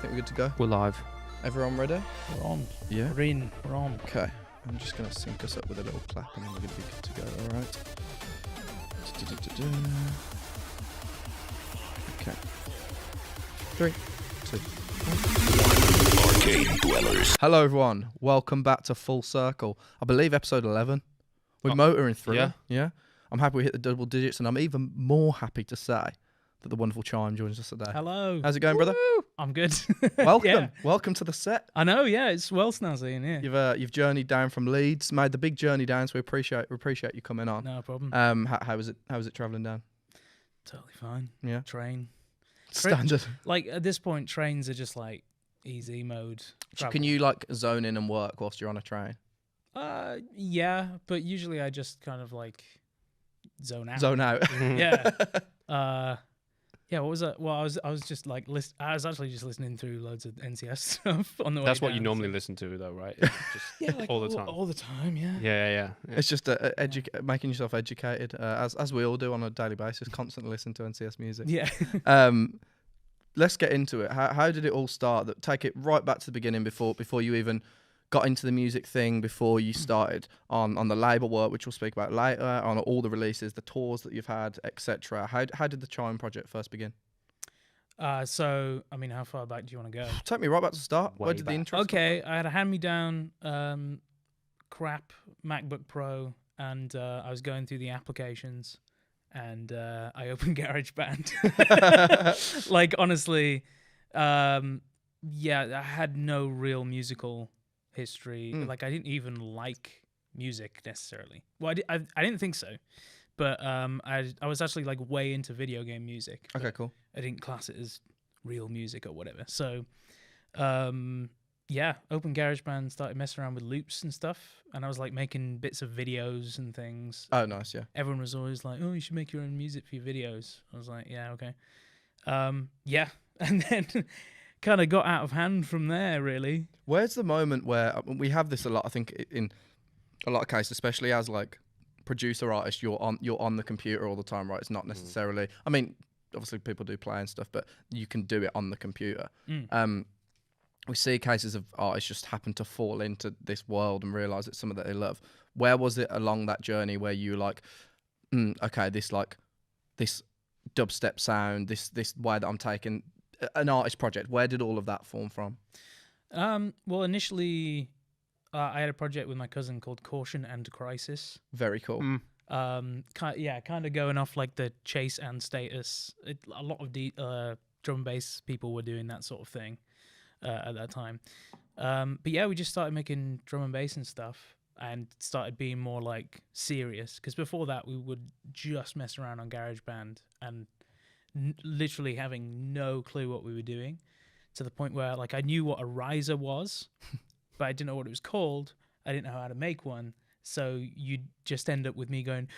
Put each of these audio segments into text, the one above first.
Think we're good to go? We're live. Everyone ready? We're on. Yeah. We're in. We're on. Okay. I'm just going to sync us up with a little clap and then we're going to be good to go, alright? Okay. 3, 2, 1. Arcade Dwellers. Hello everyone, welcome back to Full Circle. I believe episode 11. We're motoring through. Yeah. I'm happy we hit the double digits, and I'm even more happy to say that the wonderful Chime joins us today. Hello. How's it going, brother? I'm good. Welcome. Yeah. Welcome to the set. I know. Yeah, it's well snazzy in here. You've journeyed down from Leeds, made the big journey down, so we appreciate you coming on. No problem. How was it travelling down? Totally fine. Yeah. Train. Standard. Like at this point, trains are just like easy mode. Travel. Can you like zone in and work whilst you're on a train? Yeah, but usually I just kind of like zone out. Zone out. Yeah. Yeah. What was that? Well, I was just like I was actually just listening through loads of NCS stuff on the way. That's what down, you so- normally listen to, though, right? Just Yeah, like all the time. All the time. Yeah. Yeah. It's just making yourself educated, as we all do on a daily basis. Constantly listen to NCS music. Yeah. Let's get into it. How did it all start? Take it right back to the beginning before you even got into the music thing, before you started on the label work, which we'll speak about later, on all the releases, the tours that you've had, etc. How did the Chime project first begin? So I mean, how far back do you want to go? Take me right back to the start. Way Where did the back. intro Okay, I had a hand-me-down crap MacBook Pro, and I was going through the applications, and I opened GarageBand. Like, honestly, yeah, I had no real musical history. Like, I didn't even like music necessarily. Well, I didn't think so, but I was actually like way into video game music. Okay, cool. I didn't class it as real music or whatever. So, yeah, open GarageBand, started messing around with loops and stuff, and I was like making bits of videos and things. Oh, nice, yeah. Everyone was always like, "Oh, you should make your own music for your videos." I was like, "Yeah, okay." Yeah, and then kind of got out of hand from there, really. Where's the moment where we have this a lot? I think in a lot of cases, especially as like producer artist, you're on the computer all the time, right? It's not necessarily. I mean, obviously people do play and stuff, but you can do it on the computer. We see cases of artists just happen to fall into this world and realize it's something that they love. Where was it along that journey where you like, okay, this dubstep sound, this way that I'm taking an artist project? Where did all of that form from? Well, initially, I had a project with my cousin called Caution and Crisis. Very cool. Kind of going off like the Chase and Status. A lot of drum and bass people were doing that sort of thing at that time. But yeah, we just started making drum and bass and stuff, and started being more like serious. Because before that, we would just mess around on GarageBand and literally having no clue what we were doing, to the point where like I knew what a riser was, but I didn't know what it was called. I didn't know how to make one. So you'd just end up with me going,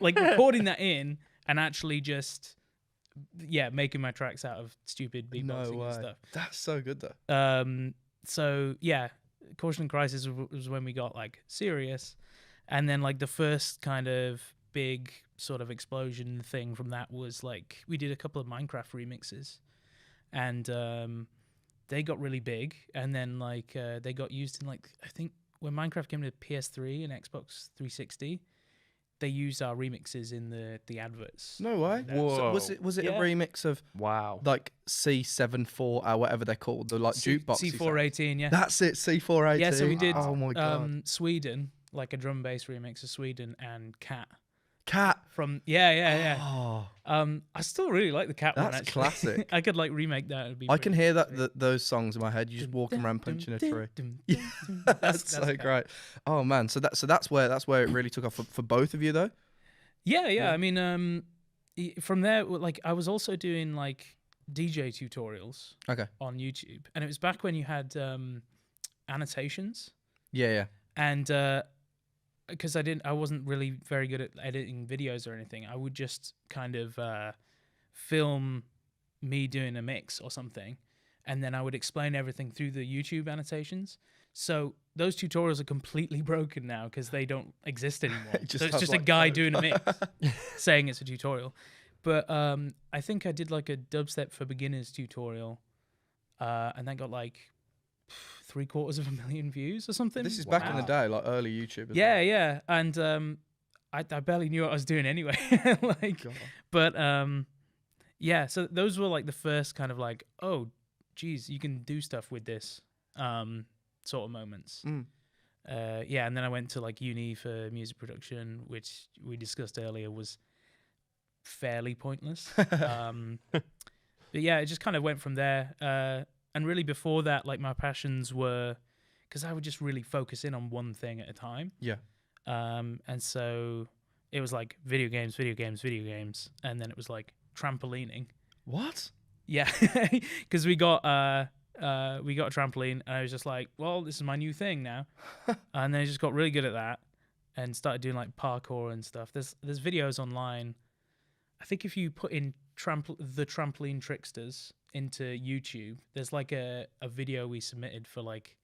like recording that in and actually just, making my tracks out of stupid beatboxing and stuff. That's so good though. So yeah, Caution and Crisis was when we got like serious. And then like the first kind of big sort of explosion thing from that was like, we did a couple of Minecraft remixes, and they got really big. And then like they got used in like, I think, when Minecraft came to PS3 and Xbox 360, they used our remixes in the adverts. No way. Whoa. So was it a Yeah. remix of Wow. like C74 or whatever they're called, the like jukebox? C418, yeah. That's it, C418. Yeah, so we did Oh my god. Sweden, like a drum and bass remix of Sweden, and Cat Cat. from yeah. Oh, I still really like the Cat one. That's Actually. classic. I could like remake that. It'd be I can pretty hear sweet. those songs in my head. You just walking around punching a tree. Yeah, That's so great. Oh man, so that's where it really took off for both of you though. Yeah. I mean, from there, like I was also doing like DJ tutorials Okay. on YouTube, and it was back when you had annotations, Yeah. and because I wasn't really very good at editing videos or anything, I would just kind of film me doing a mix or something, and then I would explain everything through the YouTube annotations. So those tutorials are completely broken now because they don't exist anymore. It just So it's has, just like, a guy code. doing a mix saying it's a tutorial. But I think I did like a dubstep for beginners tutorial and that got like 750,000 views or something. This is back in the day, like early YouTube. Yeah, and I barely knew what I was doing anyway. Like, God. but yeah. So those were like the first kind of like, oh, geez, you can do stuff with this sort of moments. Mm. Yeah, and then I went to like uni for music production, which we discussed earlier was fairly pointless. But yeah, it just kind of went from there. And really before that, like my passions were, because I would just really focus in on one thing at a time. Yeah. And so it was like video games, and then it was like trampolining. What? Yeah, because we got a trampoline, and I was just like, well, this is my new thing now. And then I just got really good at that, and started doing like parkour and stuff. There's videos online. I think if you put in the trampoline tricksters into YouTube, there's like a video we submitted for like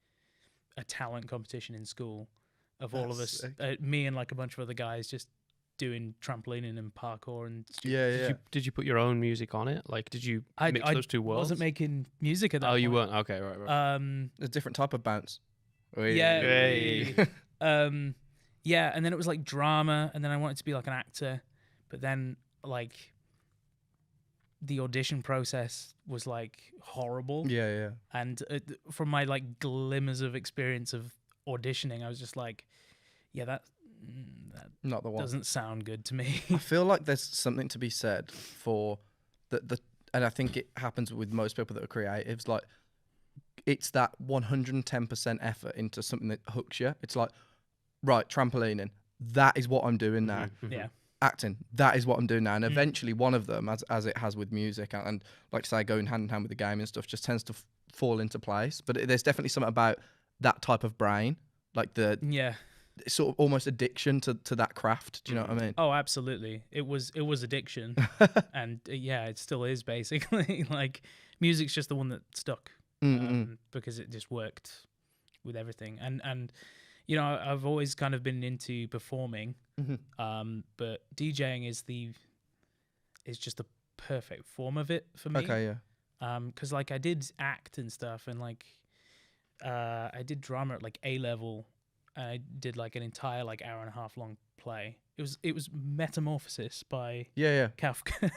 a talent competition in school of all of us, me and like a bunch of other guys, just doing trampolining and parkour and Yeah. Did you put your own music on it? Like, did you mix those two worlds? I wasn't making music at that point. You weren't? Okay, right. A different type of bounce. Yeah. Hey. Yeah, and then it was like drama, and then I wanted to be like an actor, but then like the audition process was like horrible. Yeah. And from my like glimmers of experience of auditioning, I was just like, yeah, that Not the one. doesn't sound good to me. I feel like there's something to be said for the and I think it happens with most people that are creatives. Like, it's that 110% effort into something that hooks you. It's like, right, trampolining, that is what I'm doing now. Mhm. Yeah. Acting, that is what I'm doing now. And eventually one of them, as it has with music and like I say, going hand in hand with the game and stuff, just tends to fall into place. But there's definitely something about that type of brain, like the Yeah. sort of almost addiction to that craft. Do you know what I mean? Oh, absolutely. It was addiction, and yeah, it still is basically. Like, music's just the one that stuck because it just worked with everything. And you know, I've always kind of been into performing, but DJing is just the perfect form of it for me. Okay, yeah. Because like I did act and stuff, and like I did drama at like A level. I did like an entire like hour and a half long play. It was Metamorphosis by Yeah. Kafka.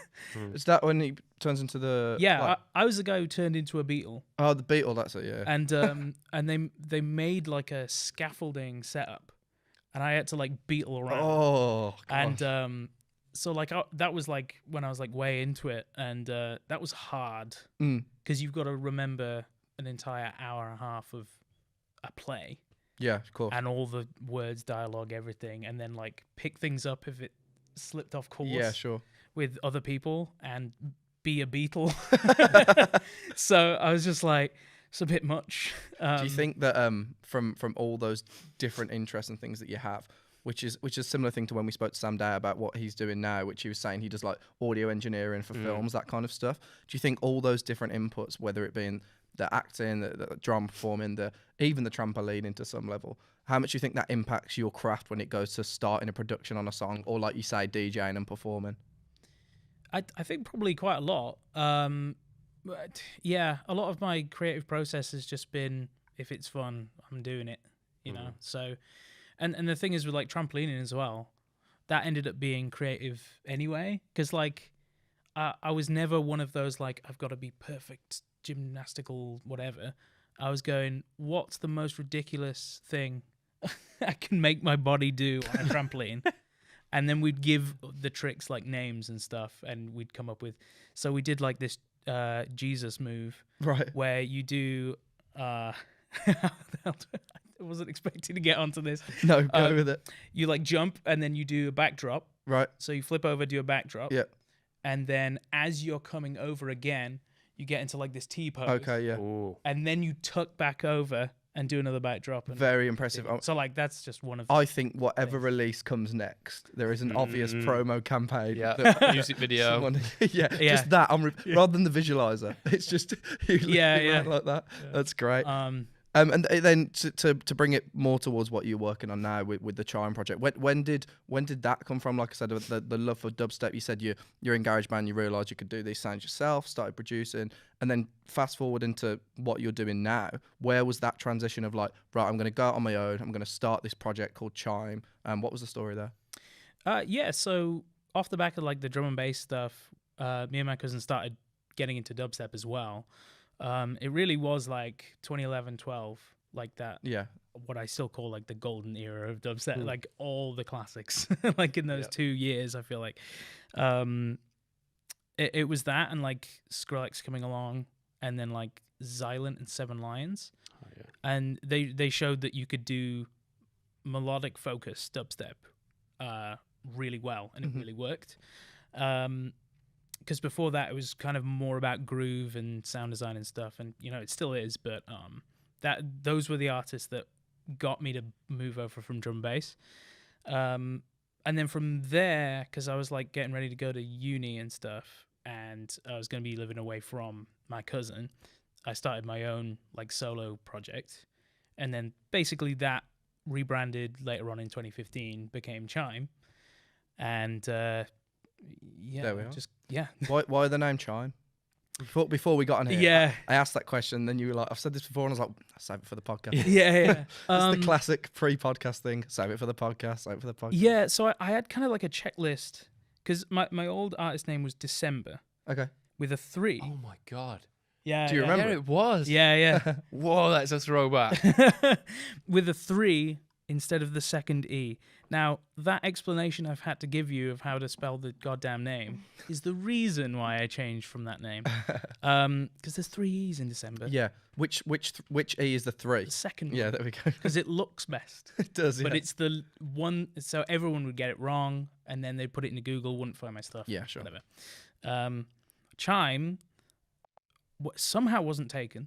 Is that when he turns into the Yeah, like, I was the guy who turned into a beetle, oh, the Beetle, that's it, yeah. and they made like a scaffolding setup, and I had to like beetle around. Oh, gosh. And so like that was like when I was like way into it, and that was hard because you've got to remember an entire hour and a half of a play. Yeah, of course. And all the words, dialogue, everything, and then like pick things up if it slipped off course. Yeah, sure. With other people and be a beetle. So I was just like, it's a bit much. Do you think that from all those different interests and things that you have, which is a similar thing to when we spoke to Sam Day about what he's doing now, which he was saying he does like audio engineering for films, that kind of stuff. Do you think all those different inputs, whether it be in the acting, the drama performing, even the trampoline to some level, how much do you think that impacts your craft when it goes to starting a production on a song, or like you say, DJing and performing? I think probably quite a lot. But yeah, a lot of my creative process has just been, if it's fun, I'm doing it, you know? So, and the thing is with like trampolining as well, that ended up being creative anyway. Cause like, I was never one of those, like, I've got to be perfect gymnastical, whatever. I was going, what's the most ridiculous thing I can make my body do on a trampoline? And then we'd give the tricks like names and stuff, and we'd come up with. So we did like this Jesus move, Right. where you do. I wasn't expecting to get onto this. No, go with it. You like jump, and then you do a backdrop. Right. So you flip over, do a backdrop. Yeah. And then as you're coming over again, you get into like this T pose. Okay, yeah. Ooh. And then you tuck back over and do another backdrop. And Very impressive. so like that's just one of. I think whatever release comes next, there is an obvious promo campaign. Yeah, that music video. someone- yeah, Yeah. just that. Rather than the visualizer, it's just you Yeah, looking yeah. around like that. That's great. And then to bring it more towards what you're working on now with the Chime project, when did that come from? Like I said, the love for dubstep. You said you're in GarageBand, you realised you could do these sounds yourself, started producing, and then fast forward into what you're doing now. Where was that transition of like, right, I'm going to go out on my own, I'm going to start this project called Chime? What was the story there? Yeah, so off the back of like the drum and bass stuff, me and my cousin started getting into dubstep as well. It really was like 2011, 12, like that. Yeah. What I still call like the golden era of dubstep, like all the classics, like in those 2 years, I feel like. It was that and like Skrillex coming along and then like Xylent and Seven Lions. Oh, yeah. And they showed that you could do melodic focused dubstep really well, and it really worked. Because before that, it was kind of more about groove and sound design and stuff, and you know it still is. But those were the artists that got me to move over from drum and bass. And then from there, because I was like getting ready to go to uni and stuff, and I was going to be living away from my cousin, I started my own like solo project, and then basically that rebranded later on in 2015 became Chime, and yeah, There we are. just yeah. Why the name Chime? Before we got on here, Yeah. I asked that question. Then you were like, "I've said this before," and I was like, "I'll save it for the podcast." Yeah. It's the classic pre-podcast thing. Save it for the podcast. Save it for the podcast. Yeah, so I had kind of like a checklist because my old artist name was December Okay. with a 3. Oh my god. Yeah. Do you yeah. remember? Yeah, it was. Yeah, Whoa, that's a throwback. yeah. With a 3 instead of the second E. Now, that explanation I've had to give you of how to spell the goddamn name is the reason why I changed from that name. Because there's 3 E's in December. Yeah. Which E is the 3? The second Yeah, one. there we go. Because it looks best. It does. But yeah. it's the one, so everyone would get it wrong, and then they'd put it into Google, wouldn't find my stuff. Yeah, sure. Whatever. Chime somehow wasn't taken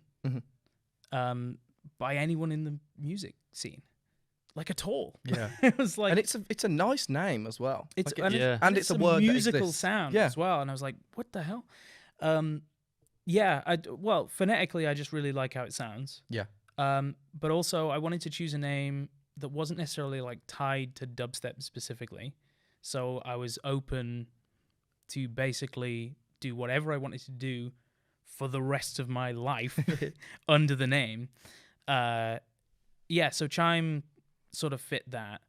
by anyone in the music scene, like at all. Yeah. It was like, And it's a nice name as well. it's Like yeah. and it's a word that musical exists. sound Yeah. as well. And I was like, what the hell? Yeah. Well, phonetically, I just really like how it sounds. Yeah. But also, I wanted to choose a name that wasn't necessarily like tied to dubstep specifically. So I was open to basically do whatever I wanted to do for the rest of my life under the name. Yeah, so Chime sort of fit that.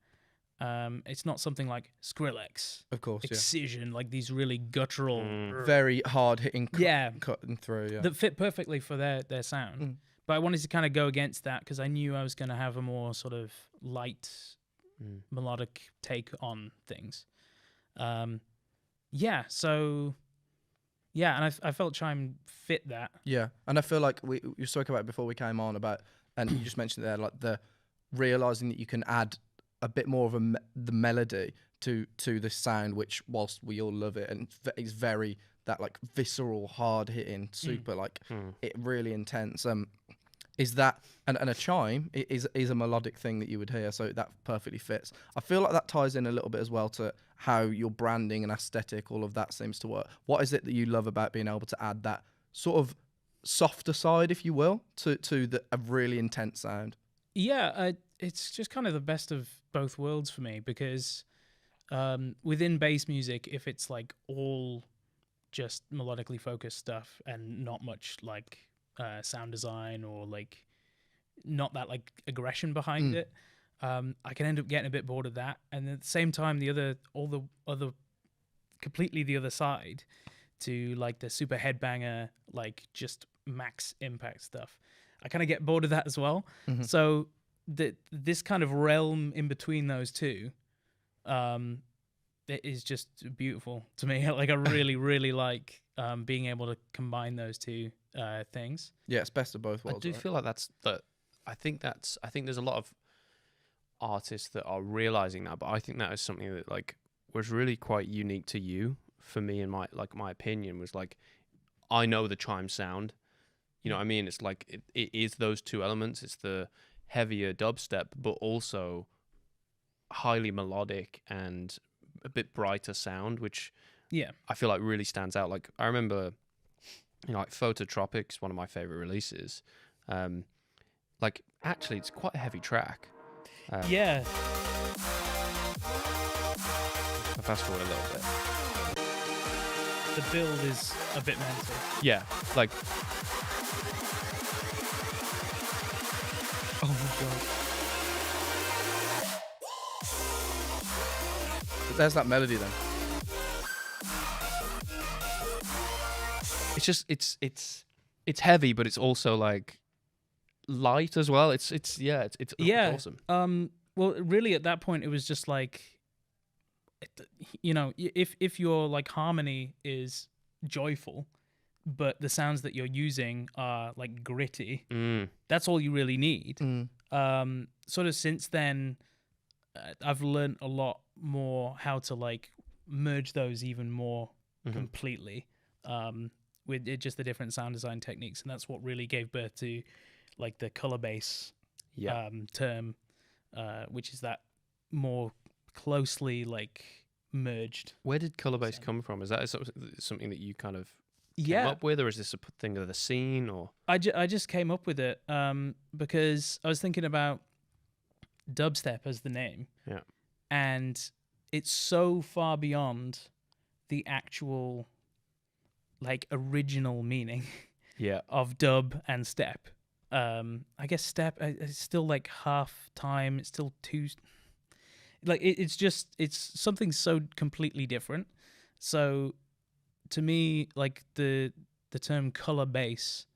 It's not something like Skrillex, Of course. Yeah. Excision, like these really guttural, Very hard hitting. Yeah. Cutting through. Yeah. that fit perfectly for their sound. But I wanted to kind of go against that because I knew I was going to have a more sort of light, melodic take on things. Yeah, so yeah, and I felt Chime fit that. Yeah, and I feel like you spoke about it before we came on about, and you just mentioned there, like the realizing that you can add a bit more of the melody to this sound, which whilst we all love it and it's very that like visceral, hard hitting, super like it really intense. Is that and a chime is a melodic thing that you would hear, so that perfectly fits. I feel like that ties in a little bit as well to how your branding and aesthetic, all of that seems to work. What is it that you love about being able to add that sort of softer side, if you will, to a really intense sound? Yeah, it's just kind of the best of both worlds for me because within bass music, if it's like all just melodically focused stuff and not much like sound design or like not that like aggression behind it, I can end up getting a bit bored of that. And at the same time, completely the other side to like the super headbanger, like just max impact stuff, I kind of get bored of that as well. So this kind of realm in between those two, it is just beautiful to me. Like I really, really like being able to combine those two things. Yeah, it's best of both I worlds. do right? feel like I think there's a lot of artists that are realizing that, but I think that is something that like was really quite unique to you. For me, and my opinion was like, I know the chime sound, you know what I mean? It's like it is those two elements. It's the heavier dubstep, but also highly melodic and a bit brighter sound, which I feel like really stands out. Like I remember, like Phototropics, one of my favorite releases. Like like actually it's quite a heavy track. Yeah. I'll fast forward a little bit. The build is a bit mental. Yeah, like Oh my god. But there's that melody then. it's just it's heavy, but it's also like light as well. It's Yeah. awesome. Well, really, at that point, it was just like, if your like harmony is joyful, but the sounds that you're using are like gritty, that's all you really need. Sort of since then, I've learned a lot more how to like merge those even more completely, with just the different sound design techniques, and that's what really gave birth to like the color bass term, which is that more closely like merged. Where did color bass come from? Is that something that you kind of came Yeah, up with, or is this a thing of the scene? Or I just came up with it because I was thinking about dubstep as the name. Yeah. And it's so far beyond the actual like original meaning yeah, of dub and step. I guess step is still like half time. It's still two. Like it's something so completely different. So to me, like the term color bass,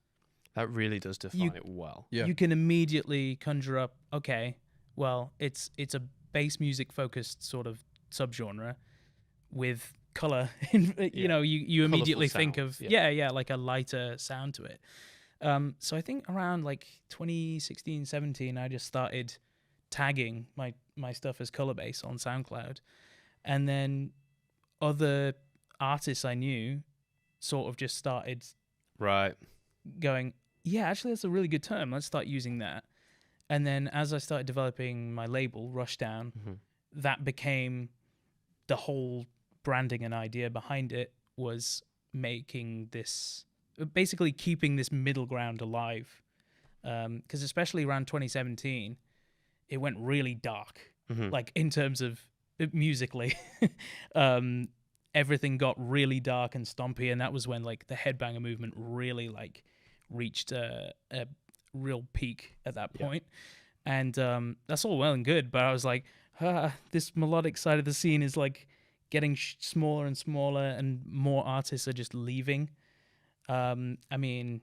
that really does define it well. Yeah. you can immediately conjure up. Okay, well, it's a bass music focused sort of subgenre with color. You know, you immediately think sounds, of like a lighter sound to it. So I think around like 2016, 17, I just started tagging my stuff as color bass on SoundCloud, and then other artists I knew sort of just started Right. going, yeah, actually that's a really good term. Let's start using that. And then as I started developing my label, Rushdown, that became the whole branding and idea behind it, was making this, basically keeping this middle ground alive. Because especially around 2017, it went really dark, like in terms of musically. Everything got really dark and stompy, and that was when like the headbanger movement really like reached a real peak at that point. And that's all well and good, but I was like, this melodic side of the scene is like getting smaller and smaller, and more artists are just leaving. I mean,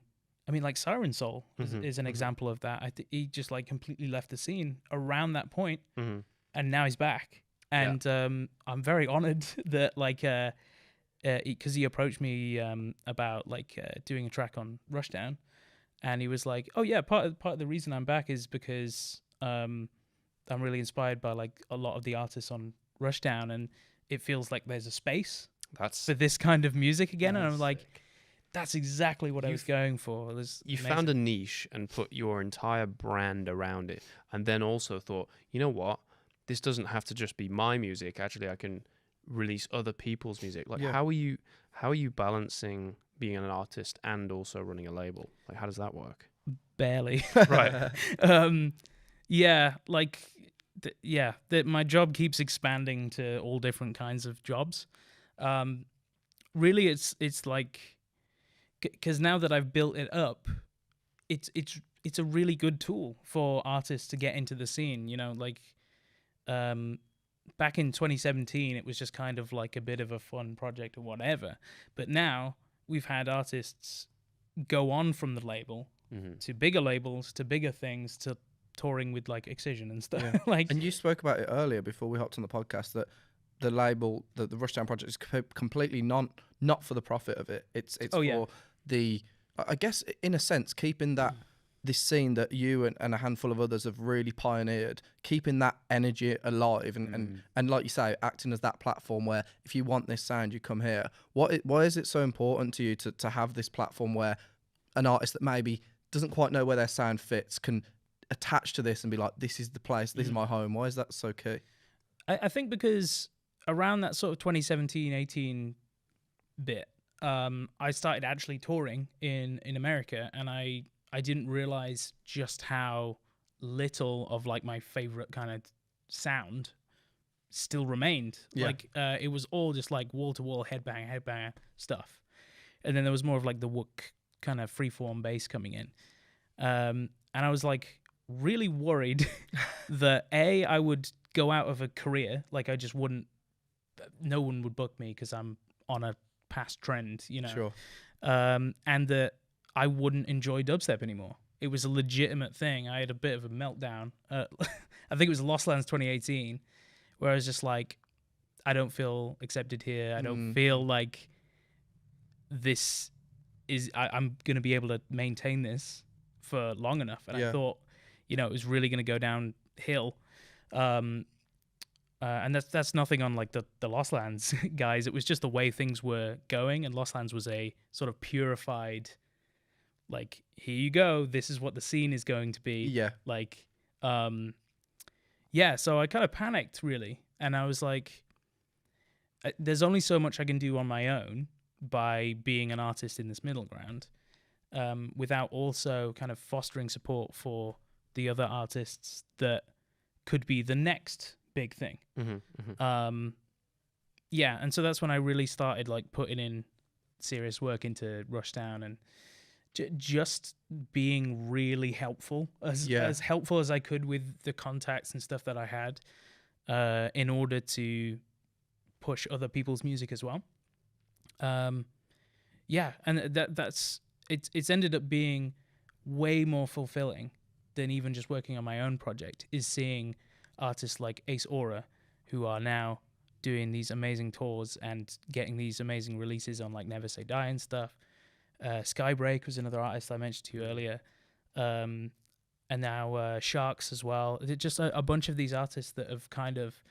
like Siren Soul is an example of that. He just like completely left the scene around that point, and now he's back. And I'm very honored that like, because he approached me about like doing a track on Rushdown, and he was like, "Oh yeah, part of the reason I'm back is because I'm really inspired by like a lot of the artists on Rushdown, and it feels like there's a space for this kind of music again." And I'm like, sick. that's exactly what I was going for. You found a niche and put your entire brand around it, and then also thought, you know what? This doesn't have to just be my music. Actually, I can release other people's music. Like, how are you balancing being an artist and also running a label? Like, how does that work? Barely. Right. My job keeps expanding to all different kinds of jobs. Really, it's like, because now that I've built it up, it's a really good tool for artists to get into the scene. You know, like, back in 2017, it was just kind of like a bit of a fun project or whatever. But now we've had artists go on from the label to bigger labels, to bigger things, to touring with like Excision and stuff. Yeah. Like, And you spoke about it earlier before we hopped on the podcast, that the label, the Rushdown project, is completely not for the profit of it. It's for the, I guess in a sense, keeping that this scene that you and a handful of others have really pioneered, keeping that energy alive, and like you say, acting as that platform where if you want this sound, you come here. Why is it so important to you to have this platform where an artist that maybe doesn't quite know where their sound fits can attach to this and be like, this is the place, this is my home? Why is that so key? I think because around that sort of 2017, 18 bit, I started actually touring in America, and I I didn't realize just how little of like my favorite kind of sound still remained. Yeah. Like it was all just like wall to wall headbanger stuff, and then there was more of like the Wook kind of freeform bass coming in, and I was like really worried that I would go out of a career, like I just wouldn't, no one would book me because I'm on a past trend, you know. Sure. And that I wouldn't enjoy dubstep anymore. It was a legitimate thing. I had a bit of a meltdown. I think it was Lost Lands 2018, where I was just like, I don't feel accepted here. I don't feel like this is, I'm going to be able to maintain this for long enough. And I thought, you know, it was really going to go downhill. And that's nothing on like the Lost Lands guys. It was just the way things were going, and Lost Lands was a sort of purified, like, here you go, this is what the scene is going to be. Yeah. Like, yeah. So I kind of panicked really, and I was like, there's only so much I can do on my own by being an artist in this middle ground, without also kind of fostering support for the other artists that could be the next big thing. Yeah, and so that's when I really started like putting in serious work into Rushdown, and just being really helpful, as helpful as I could with the contacts and stuff that I had, in order to push other people's music as well. Yeah, and that's it's ended up being way more fulfilling than even just working on my own project, is seeing artists like Ace Aura, who are now doing these amazing tours and getting these amazing releases on like Never Say Die and stuff. Skybreak was another artist I mentioned to you earlier. And now Sharks as well. Just a bunch of these artists that have kind of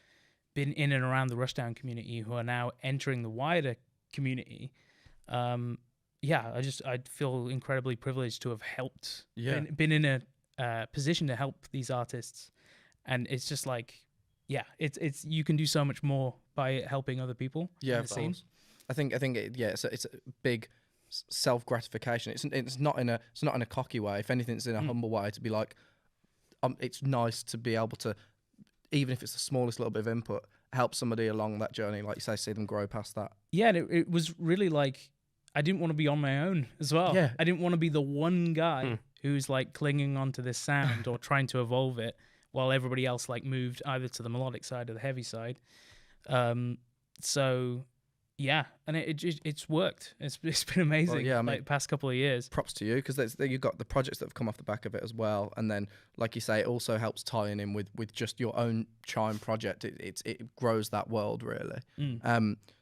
been in and around the Rushdown community who are now entering the wider community. Yeah, I feel incredibly privileged to have helped, been in a position to help these artists. And it's just like, yeah, it's you can do so much more by helping other people. Yeah, in the scene. I think it's a big self gratification. It's not in a cocky way. If anything, it's in a humble way to be like, it's nice to be able to, even if it's the smallest little bit of input, help somebody along that journey. Like you say, see them grow past that. Yeah, and it was really like, I didn't want to be on my own as well. Yeah, I didn't want to be the one guy who's like clinging onto this sound or trying to evolve it, while everybody else like moved either to the melodic side or the heavy side. So yeah, and it's worked. It's been amazing. Well, yeah, I mean, like past couple of years. Props to you, because you've got the projects that have come off the back of it as well, and then like you say, it also helps tying in with just your own Chime project. It grows that world really.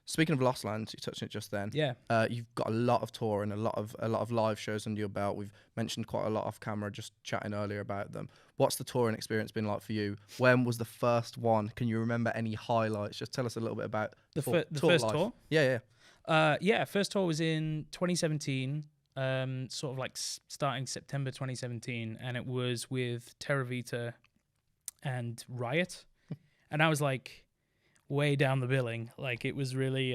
Speaking of Lost Lands, you touched on it just then. Yeah. You've got a lot of tour and a lot of live shows under your belt. We've mentioned quite a lot off camera, just chatting earlier about them. What's the touring experience been like for you? When was the first one? Can you remember any highlights? Just tell us a little bit about the first life. tour. Yeah. First tour was in 2017. Sort of like starting September 2017, and it was with Terra Vita and Riot, and I was like way down the billing. Like it was really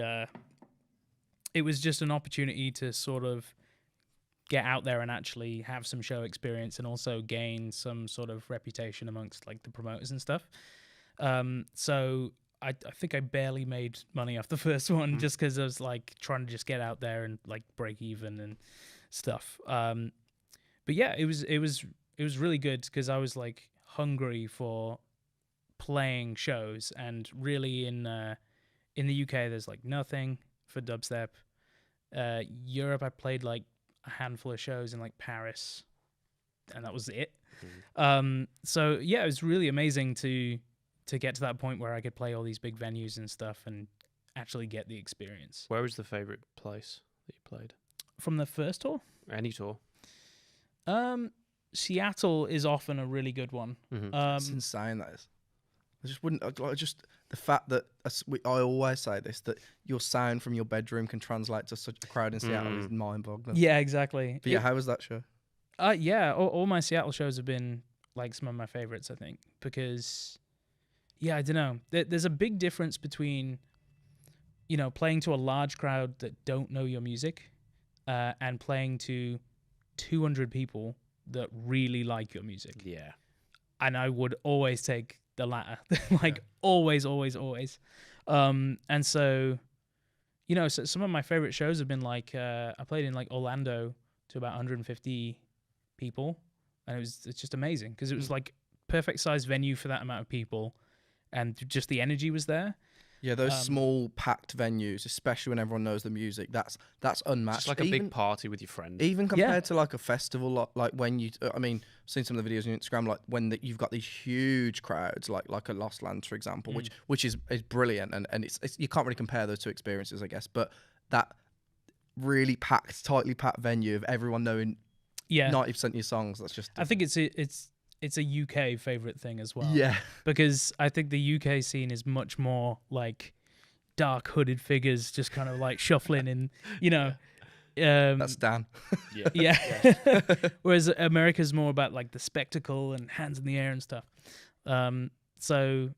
it was just an opportunity to sort of get out there and actually have some show experience, and also gain some sort of reputation amongst like the promoters and stuff. So I think I barely made money off the first one, just because I was like trying to just get out there and like break even and stuff. But yeah, it was really good, because I was like hungry for playing shows, and really in the UK there's like nothing for dubstep. Europe, I played like a handful of shows in like Paris, and that was it. So yeah, it was really amazing to get to that point where I could play all these big venues and stuff and actually get the experience. Where was the favorite place that you played from the first tour? Any tour? Seattle is often a really good one. It's insane, that is. I just wouldn't. Just the fact that I always say this, that your sound from your bedroom can translate to such a crowd in Seattle is mind-boggling. Yeah, exactly. But yeah, how was that show? Yeah, all my Seattle shows have been like some of my favorites, I think, because yeah, I don't know. There's a big difference between, you know, playing to a large crowd that don't know your music, and playing to 200 people that really like your music. Yeah. And I would always take the latter, like always. And so, you know, so some of my favorite shows have been like, I played in like Orlando to about 150 people, and it's just amazing because it was like perfect size venue for that amount of people, and just the energy was there. Yeah, those small packed venues, especially when everyone knows the music, that's unmatched. Just like a big party with your friends. Even compared to like a festival, like when you, I mean, I've seen some of the videos on Instagram, like when you've got these huge crowds, like a Lost Lands, for example, which is brilliant, and it's you can't really compare those two experiences, I guess. But that really packed, tightly packed venue of everyone knowing 90% of your songs, that's just. I think it's a UK favorite thing as well. Yeah, because I think the UK scene is much more like dark hooded figures just kind of like shuffling and, you know. That's Dan. Yeah. Whereas America's more about like the spectacle and hands in the air and stuff. So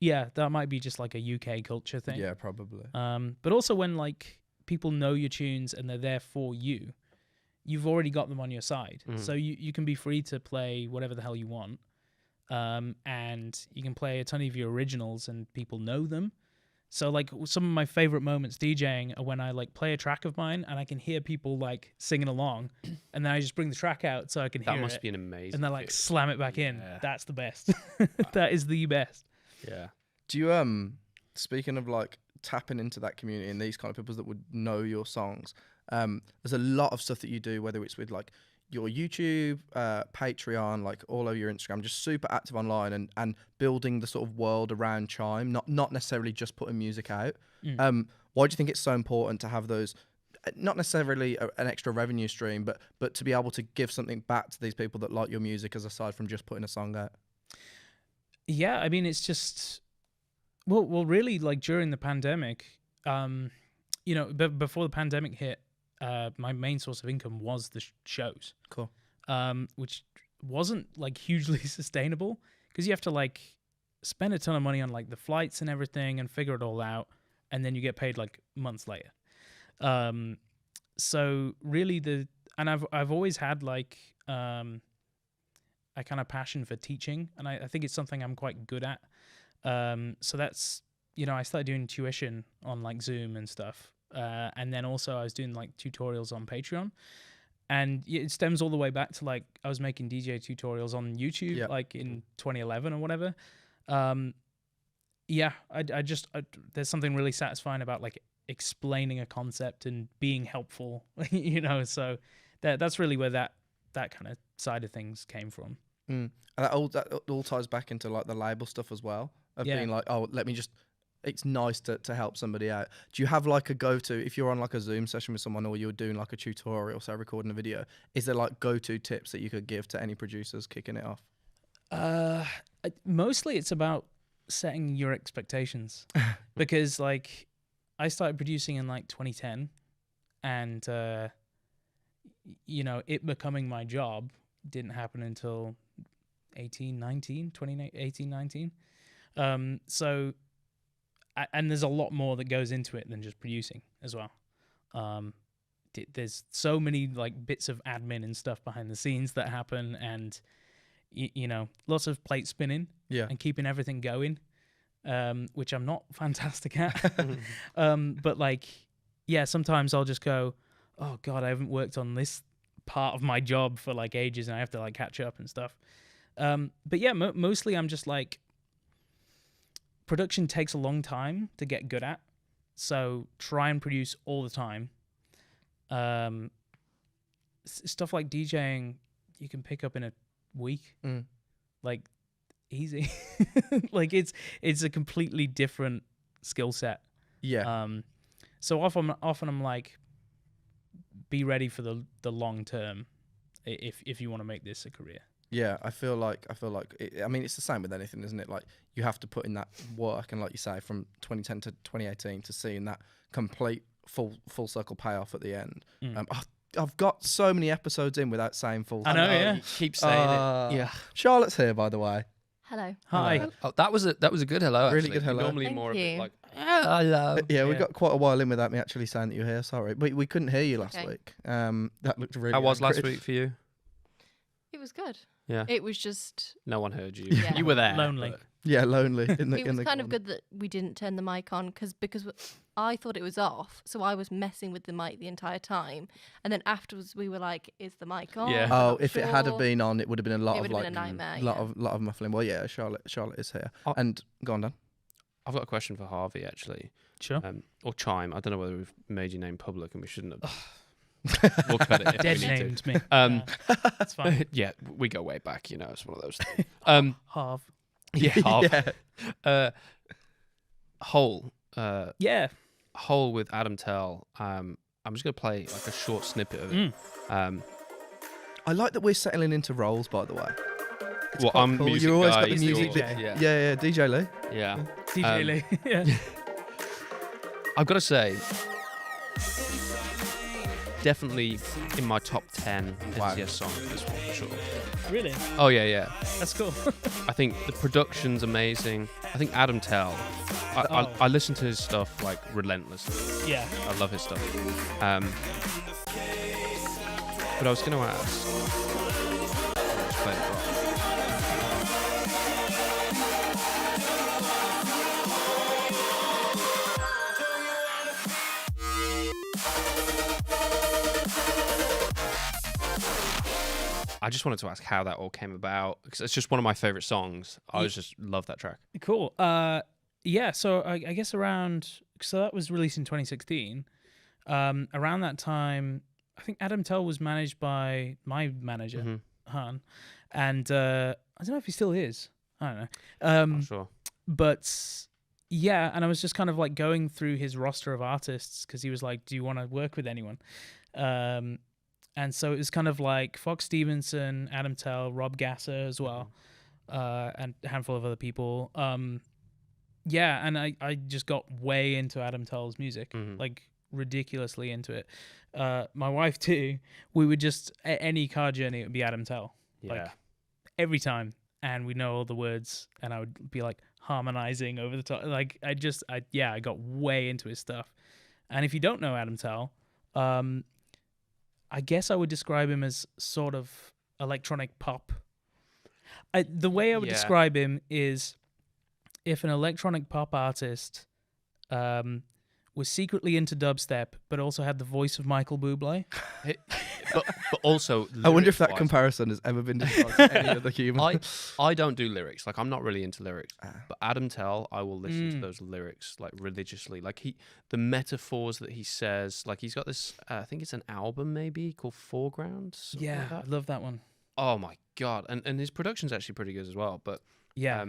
yeah, that might be just like a UK culture thing. Yeah, probably. But also when like people know your tunes and they're there for you, you've already got them on your side. So you can be free to play whatever the hell you want. And you can play a ton of your originals and people know them. So like some of my favorite moments DJing are when I like play a track of mine and I can hear people like singing along, and then I just bring the track out so I can hear it. That must be an amazing. And then like slam it back in. Yeah. That's the best. That is the best. Yeah. Do you speaking of like tapping into that community and these kind of people that would know your songs, there's a lot of stuff that you do, whether it's with like your YouTube, Patreon, like all over your Instagram, just super active online and building the sort of world around Chime, not necessarily just putting music out. Why do you think it's so important to have those, not necessarily an extra revenue stream, but to be able to give something back to these people that like your music, as aside from just putting a song out? Yeah, I mean, it's just, well, really, like during the pandemic, you know, before the pandemic hit, my main source of income was the shows. Cool. Which wasn't like hugely sustainable because you have to like spend a ton of money on like the flights and everything and figure it all out, and then you get paid like months later. So really I've always had like a kind of passion for teaching, and I think it's something I'm quite good at. So that's, you know, I started doing tuition on like Zoom and stuff. And then also I was doing like tutorials on Patreon, and it stems all the way back to like I was making DJ tutorials on YouTube, like in 2011 or whatever. Yeah, I just there's something really satisfying about like explaining a concept and being helpful, you know. So that's really where that kind of side of things came from. And that all ties back into like the label stuff as well, of being like, oh, let me just. It's nice to help somebody out. Do you have like a go-to, if you're on like a Zoom session with someone or you're doing like a tutorial, so recording a video, is there like go-to tips that you could give to any producers kicking it off? Mostly it's about setting your expectations because like I started producing in like 2010, and you know, it becoming my job didn't happen until 18, 19. So and there's a lot more that goes into it than just producing as well. There's so many like bits of admin and stuff behind the scenes that happen, and you know, lots of plate spinning and keeping everything going, which I'm not fantastic at. But like, yeah, sometimes I'll just go, oh God, I haven't worked on this part of my job for like ages, and I have to like catch up and stuff. But yeah, mostly I'm just like, production takes a long time to get good at, so try and produce all the time. Stuff like DJing, you can pick up in a week, like easy. Like it's a completely different skill set. Yeah. So often I'm like, be ready for the long term if you want to make this a career. Yeah, I feel like I mean, it's the same with anything, isn't it? Like you have to put in that work, and like you say, from 2010 to 2018 to seeing that complete full circle payoff at the end. I've got so many episodes in without saying full. I know, yeah. You keep saying it. Yeah. Charlotte's here, by the way. Hello. Hi. Hello. Oh, that was a good hello. Really Actually. good hello. Normally Thank more of you. it like, Hello. Yeah, we Yeah. got quite a while in without me actually saying that you were here. Sorry, but we couldn't hear you last Okay. week. That looked really. how was last angry. week for you? It was good. Yeah. It was just. No one heard you. Yeah. You were there. Lonely. but- Yeah, lonely in the It in was the kind of corner. good that we didn't turn the mic on because I thought it was off, so I was messing with the mic the entire time, and then afterwards we were like, "Is the mic on?" Yeah. We're Oh, not if it had have sure. been on, it would have been a lot It of would have like been a nightmare. lot of muffling. Well, yeah, Charlotte is here, Oh. and go on, Dan. I've got a question for Harvey actually, Sure. or Chime. I don't know whether we've made your name public and we shouldn't have. We'll cut it if Dead we need to. named me. That's fine. Yeah, we go way back. You know, it's one of those. Things. Harv. Yeah, Harv. Yeah. Hole. Yeah. Hole with Adam Tell. I'm just gonna play like a short snippet of it. I like that we're settling into roles, by the way. Well, quite I'm cool. music You always guy, got the he's music DJ. bit. Yeah. Yeah, DJ Lee. Yeah. DJ Lee. Yeah. I've got to say, definitely in my top 10 Wow. NCS songs, this one for sure. Really? Oh, yeah. That's cool. I think the production's amazing. I think Adam Tell, I listen to his stuff like relentlessly. Yeah. I love his stuff. But I was going to ask. Let's play the drop. I just wanted to ask how that all came about because it's just one of my favorite songs. I just love that track. Cool. Yeah. So I guess so that was released in 2016. Around that time, I think Adam Tell was managed by my manager, Mhm. Han, and I don't know if he still is. I don't know. Not sure. But yeah, and I was just kind of like going through his roster of artists because he was like, "Do you want to work with anyone?" And so it was kind of like Fox Stevenson, Adam Tell, Rob Gasser as well, and a handful of other people. Yeah, and I just got way into Adam Tell's music, Mhm. like ridiculously into it. My wife too. We would just any car journey it would be Adam Tell, Yeah. like every time, and we know all the words, and I would be like harmonizing over the top. Like I got way into his stuff. And if you don't know Adam Tell, I guess I would describe him as sort of electronic pop. The way I would Yeah. describe him is if an electronic pop artist was secretly into dubstep, but also had the voice of Michael Bublé. but also, I wonder if that lyrics-wise, comparison has ever been described to any other human. I don't do lyrics. Like I'm not really into lyrics. Ah. But Adam Tell, I will listen to those lyrics like religiously. Like the metaphors that he says. Like he's got this. I think it's an album maybe called Foreground. something like Yeah, I that. love that one. Oh my god. And his production's actually pretty good as well. But Yeah.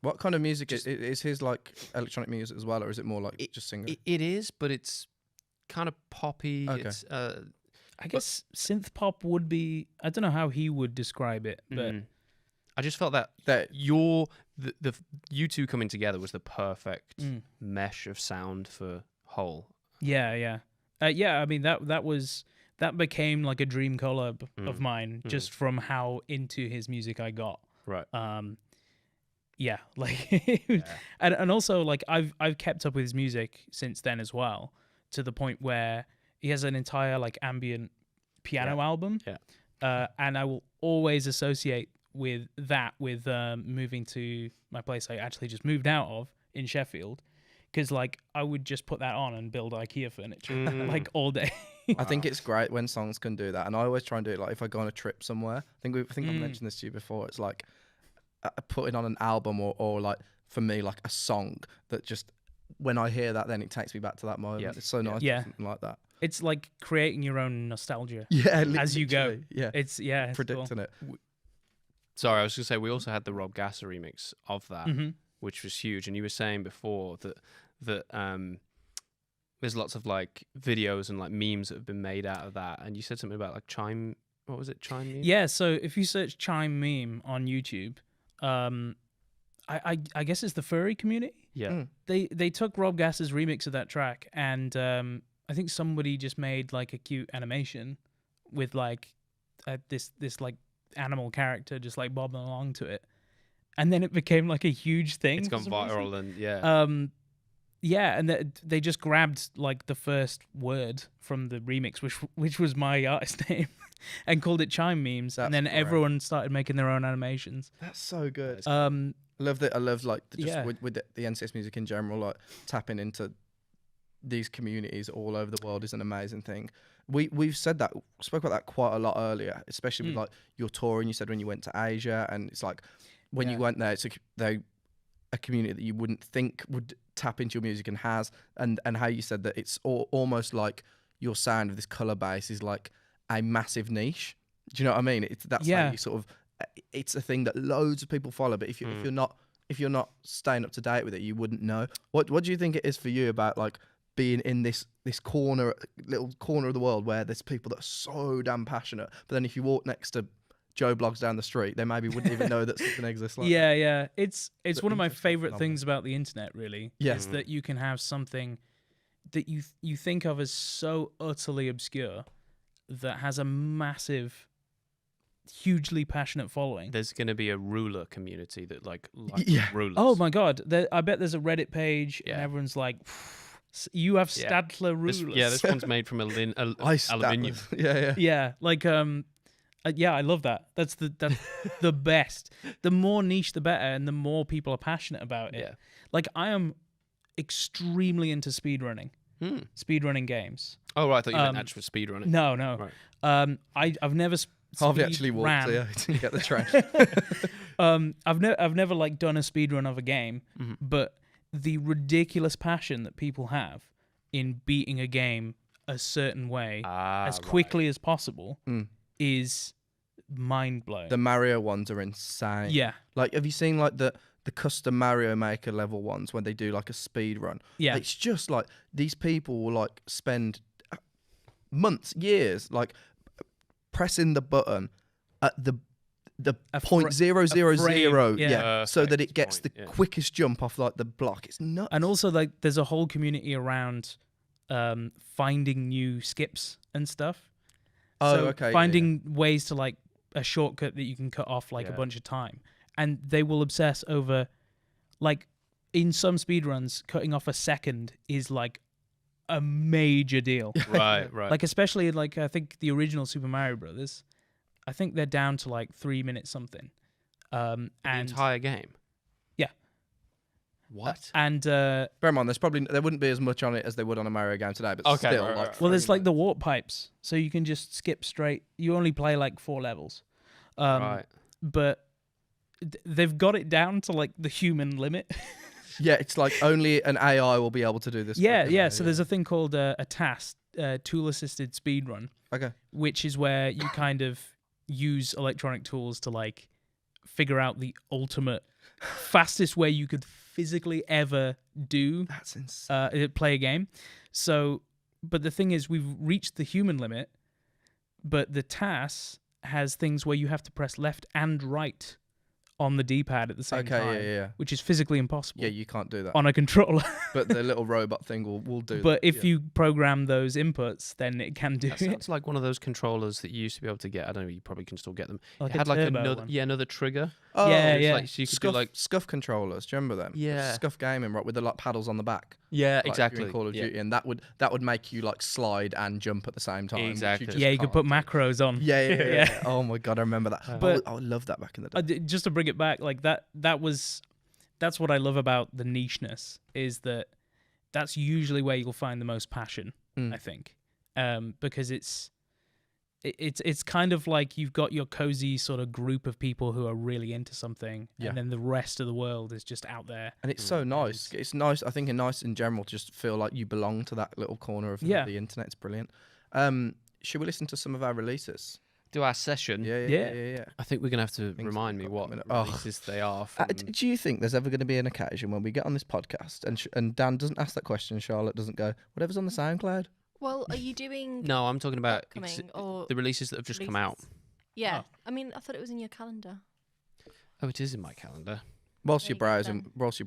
What kind of music Just- is his like electronic music as well, or is it more like just singing? it is, but it's kind of poppy. Okay. It's I guess synth pop would be. I don't know how he would describe it, but I just felt that That the you two coming together was the perfect Mm. mesh of sound for Hole. yeah. I mean that became like a dream collab of mine just from how into his music I got. Right. Yeah, like and also like I've kept up with his music since then as well, to the point where he has an entire like ambient piano album. Yeah. And I will always associate with that with moving to my place I actually just moved out of in Sheffield, because like I would just put that on and build IKEA furniture like all day. I think it's great when songs can do that, and I always try and do it like if I go on a trip somewhere. I think I mentioned this to you before. It's like putting on an album or like for me like a song that just when I hear that, then it takes me back to that moment. Yeah. It's so nice. Yeah. Yeah, something like that. It's like creating your own nostalgia Yeah, as you go. literally, Yeah, It's it's predicting cool. it. Sorry, I was going to say we also had the Rob Gasser remix of that, Mhm. which was huge. And you were saying before that there's lots of like videos and like memes that have been made out of that. And you said something about like Chime. What was it? Chime meme? Yeah, so if you search Chime meme on YouTube, I guess it's the furry community. Yeah. They took Rob Gasser's remix of that track, and I think somebody just made like a cute animation with like this like animal character just like bobbing along to it, and then it became like a huge thing. It's for gone some reason. viral and yeah. Yeah, and they just grabbed like the first word from the remix, which was my artist name. and called it Chime memes, That's and then great. everyone started making their own animations. That's so good. Um, I love that. I love like just Yeah. with the NCS music in general, like tapping into these communities all over the world is an amazing thing. We've spoke about that quite a lot earlier, especially with Mm. like your touring. You said when you went to Asia, and it's like when you Yeah. went there, it's a community that you wouldn't think would tap into your music and has, and how you said that it's almost like your sound of this color base is like a massive niche. Do you know what I mean? That's how Yeah. you sort of. It's a thing that loads of people follow, but if you're not staying up to date with it, you wouldn't know. What do you think it is for you about like being in this little corner of the world where there's people that are so damn passionate, but then if you walk next to Joe Blogs down the street, they maybe wouldn't even know that something exists like that? yeah. It's It's one of my interesting favorite phenomenon. things about the internet. Really, Yeah. is that you can have something that you think of as so utterly obscure that has a massive, hugely passionate following. There's going to be a ruler community that like likes Yeah. rulers. Oh my god! I bet there's a Reddit page, and Yeah. everyone's like, "You have Yeah. Stadler This, rulers." yeah, this one's made from aluminium. Yeah. Yeah, like yeah, I love that. That's the best. The more niche, the better, and the more people are passionate about it. Yeah. Like I am extremely into speedrunning, speedrunning games. Oh right, I thought you meant Um, actual speedrunning. No, no. Right. I've never Harvey actually walked ran. here to get the train. I've never like done a speedrun of a game, Mhm. but the ridiculous passion that people have in beating a game a certain way as Right. quickly as possible Mm. is mind blowing. The Mario ones are insane. Yeah, Like, have you seen like the custom Mario Maker level ones when they do like a speed run? yeah, It's just like these people will like spend months, years, like pressing the button at the A point fra- zero a zero frame, zero, yeah. so that it Perfect gets point, the yeah. quickest jump off like the block. It's nuts. and also like there's a whole community around finding new skips and stuff. Oh, So okay, yeah, finding ways to like a shortcut that you can cut off like a Yeah. bunch of time, and they will obsess over, like, in some speedruns, cutting off a second is like a major deal. Right, right. Like especially like I think the original Super Mario Brothers, I think they're down to like 3 minutes something. the And entire game. Yeah. What? and Bear in mind, there wouldn't be as much on it as they would on a Mario game today, but Okay, still, right, like, right. well, there's 3 like the warp pipes, so you can just skip straight. You only play like 4 levels. Right. But they've got it down to like the human limit. Yeah, it's like only an AI will be able to do this. yeah, quickly. yeah. So there's a thing called a task, tool-assisted speedrun, Okay. which is where you kind of use electronic tools to like figure out the ultimate fastest way you could physically ever do That's insane. play a game. So, but the thing is, we've reached the human limit, but the TAS has things where you have to press left and right on the D-pad at the same Okay, time, yeah. which is physically impossible Yeah, you can't do that. on a controller. But the little robot thing will do But that. if yeah. you program those inputs, then it can do That it. sounds like one of those controllers that you used to be able to get. I don't know. You probably can still get them. Like it a had like turbo another, one. another trigger. Oh, Yeah, It's yeah. Like, so you could Scuff, do like, Scuff controllers. Do you remember them? Yeah. Scuff gaming, right, with the like paddles on the back. yeah, Like, if you're exactly. in Call of yeah. Duty, and that would make you like slide and jump at the same time. which Exactly. just Yeah, you could put can't do. macros on. Yeah, yeah, yeah. Yeah. Oh my god, I remember that. But- I love that back in the day. Just to bring it back, like that's what I love about the nicheness, is that that's usually where you'll find the most passion. Mm. I think, because it's kind of like you've got your cozy sort of group of people who are really into something, Yeah. and then the rest of the world is just out there. And it's so nice. It's nice. I think it's nice in general to just feel like you belong to that little corner of Yeah. the internet. It's brilliant. Should we listen to some of our releases? Do our session. Yeah, yeah, Yeah. yeah, yeah. I think we're gonna have to Things remind we've me got what coming up. Oh. releases they are. From... Do you think there's ever going to be an occasion when we get on this podcast and Dan doesn't ask that question, Charlotte doesn't go, whatever's on the SoundCloud? Well, are you doing No, I'm talking about upcoming or the releases that have just come out. releases? Yeah. Oh. I mean, I thought it was in your calendar. Oh, it is in my calendar. Whilst There you're you go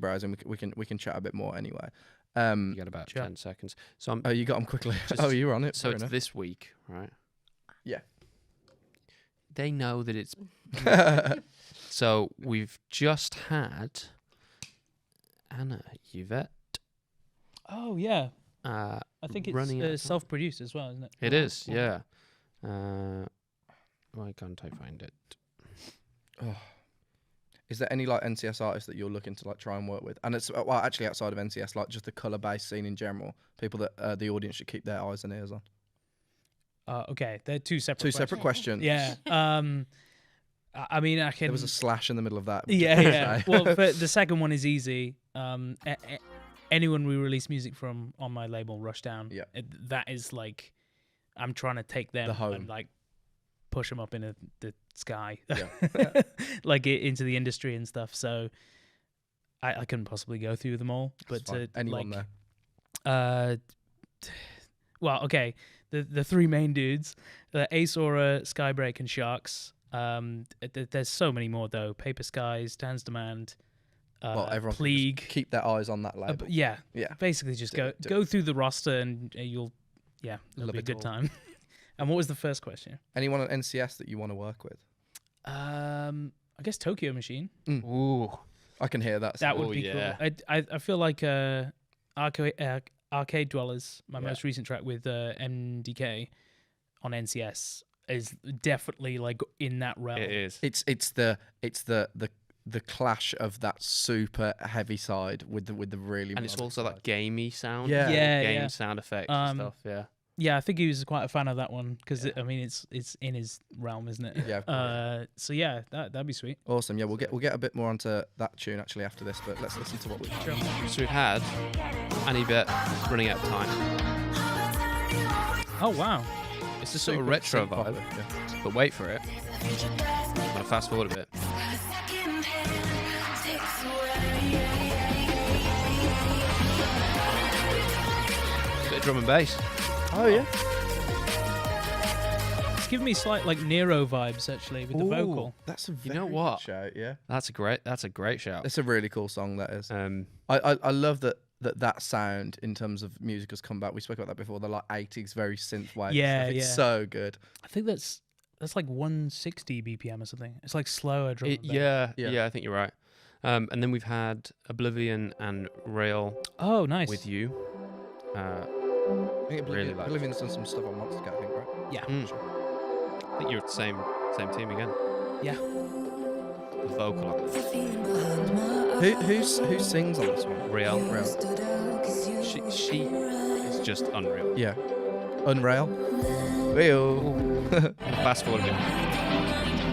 browsing, then. we can chat a bit more anyway. You got about Sure. 10 seconds. So I'm. Oh, you got them quickly. Just- Oh, you're on it. so Fair it's enough. this week, right? Yeah. They know that it's. So we've just had Anna Yvette. Oh yeah, Uh, I think it's running out of time. self-produced as well, isn't it? It is, yeah. Why can't I find it? Oh. Is there any like NCS artists that you're looking to like try and work with? And it's well, actually outside of NCS, like just the color-based scene in general, people that the audience should keep their eyes and ears on. Okay, they're two separate. Two separate questions. Yeah. I mean, I can. There was a slash in the middle of that. Yeah, which I yeah. say. Well, the second one is easy. Anyone we release music from on my label, Rushdown, Yeah. that is like, I'm trying to take them The home. and like push them up into the sky, Yeah. like into the industry and stuff. So I couldn't possibly go through them all, That's but fine. Anyone like, there. well, okay, the three main dudes, Ace Aura, Skybreak, and Sharks. There's so many more though. Paper Skies, Dan's Demand, Well, everyone can Pleague. just keep their eyes on that label. Yeah, Yeah. basically just Do go it, do go through the roster and it'll Love be a it good all. time. And what was the first question? Anyone at NCS that you want to work with? I guess Tokyo Machine. Ooh. I can hear that. That Oh, would be yeah. cool. I feel like Arcade Dwellers, my Yeah. most recent track with MDK on NCS, is definitely like in that realm. It is. It's the clash of that super heavy side with the really And it's melodic also side. that gamey sound. Yeah. Yeah, Game yeah. sound effects Um, and stuff. Yeah. Yeah, I think he was quite a fan of that one because I mean it's in his realm, isn't it? Yeah, of course. So yeah, that'd be sweet. Awesome. Yeah, we'll get a bit more onto that tune actually after this, but let's listen to what we've had. So we've had Annie Bet running out of time. Oh wow. It's a sort of Super retro synth pop, vibe, yeah. but wait for it. I'm gonna fast forward a bit. Bit of drum and bass. Oh yeah. It's giving me slight like Nero vibes actually with the vocal. That's a You very know good what? shout, yeah. That's a great shout. It's a really cool song that is. Um, I love that sound in terms of music has come back. We spoke about that before. The like 80s very synth wave. Yeah, stuff. It's yeah. so good. I think that's like 160 BPM or something. It's like slower drum. and bass. yeah, Yeah. yeah, I think you're right. And then we've had Oblivion and Rail Oh, nice. with you. I think Really like it. Oblivion's done some stuff on Monster Cat, I think, right? Yeah. I think you're at the same team again. Yeah. The vocal on it. Who sings on this one? Rail. Rail. She is just unreal. Yeah. Unrail. Real. Fast forward a bit.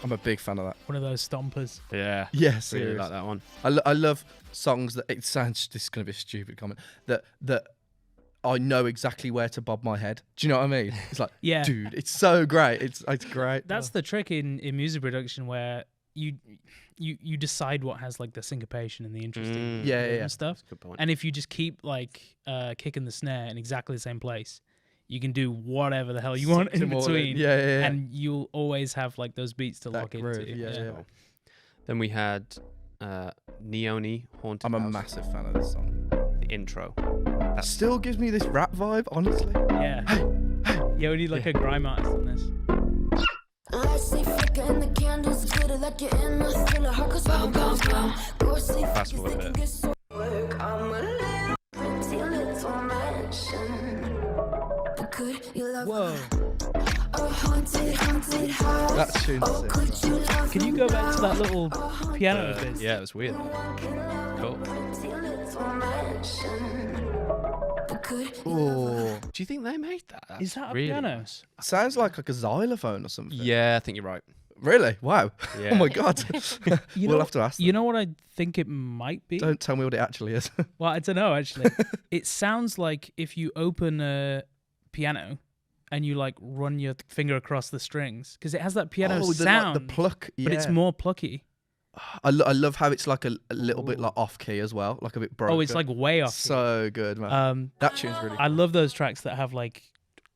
I'm a big fan of that. One of those stompers. Yeah. Yes, Really like that one. I love songs that it sounds. This is gonna be a stupid comment. That I know exactly where to bob my head. Do you know what I mean? It's like, Yeah. dude, it's so great. It's great. That's the trick in music production where you decide what has like the syncopation and the interesting Yeah, yeah, rhythm yeah. and stuff. Good point. And if you just keep like kicking the snare in exactly the same place, you can do whatever the hell you want Six in them all in. between. Yeah, yeah, yeah. And you'll always have like those beats to That lock groove, into. yeah. Then we had Neone Haunted I'm a House, massive fan of this song. the intro. That still gives me this rap vibe, honestly. Yeah. Yeah, we need like a grime artist on this. Lights stay flicker and the candles glitter like you're in a thriller. Heart goes round, round, round. Ghosts stay Fast flickers, forward a they can bit. get so work. I'm a little pretty little mansion. But could you love Whoa. a haunted house? That tune's Oh, sick, could you love Can you go back to that little piano bit? Yeah, it was weird. Cool. pretty little mansion? But could you Oh, Do you think they made that? That's Is that a really piano? nice. sounds like a xylophone or something. Yeah, I think you're right. Really? Wow. Yeah. Oh my god. You We'll know- have to ask. You know what I think it might be? Don't tell me what it actually is. Well, I don't know actually. It sounds like if you open a piano and you like run your finger across the strings because it has that piano oh, sound, the pluck. Yeah. but it's more plucky. I love how it's like a little bit like off key as well, like a bit broken. Oh, it's like way off. so good, man. That tune's really. I love those tracks that have like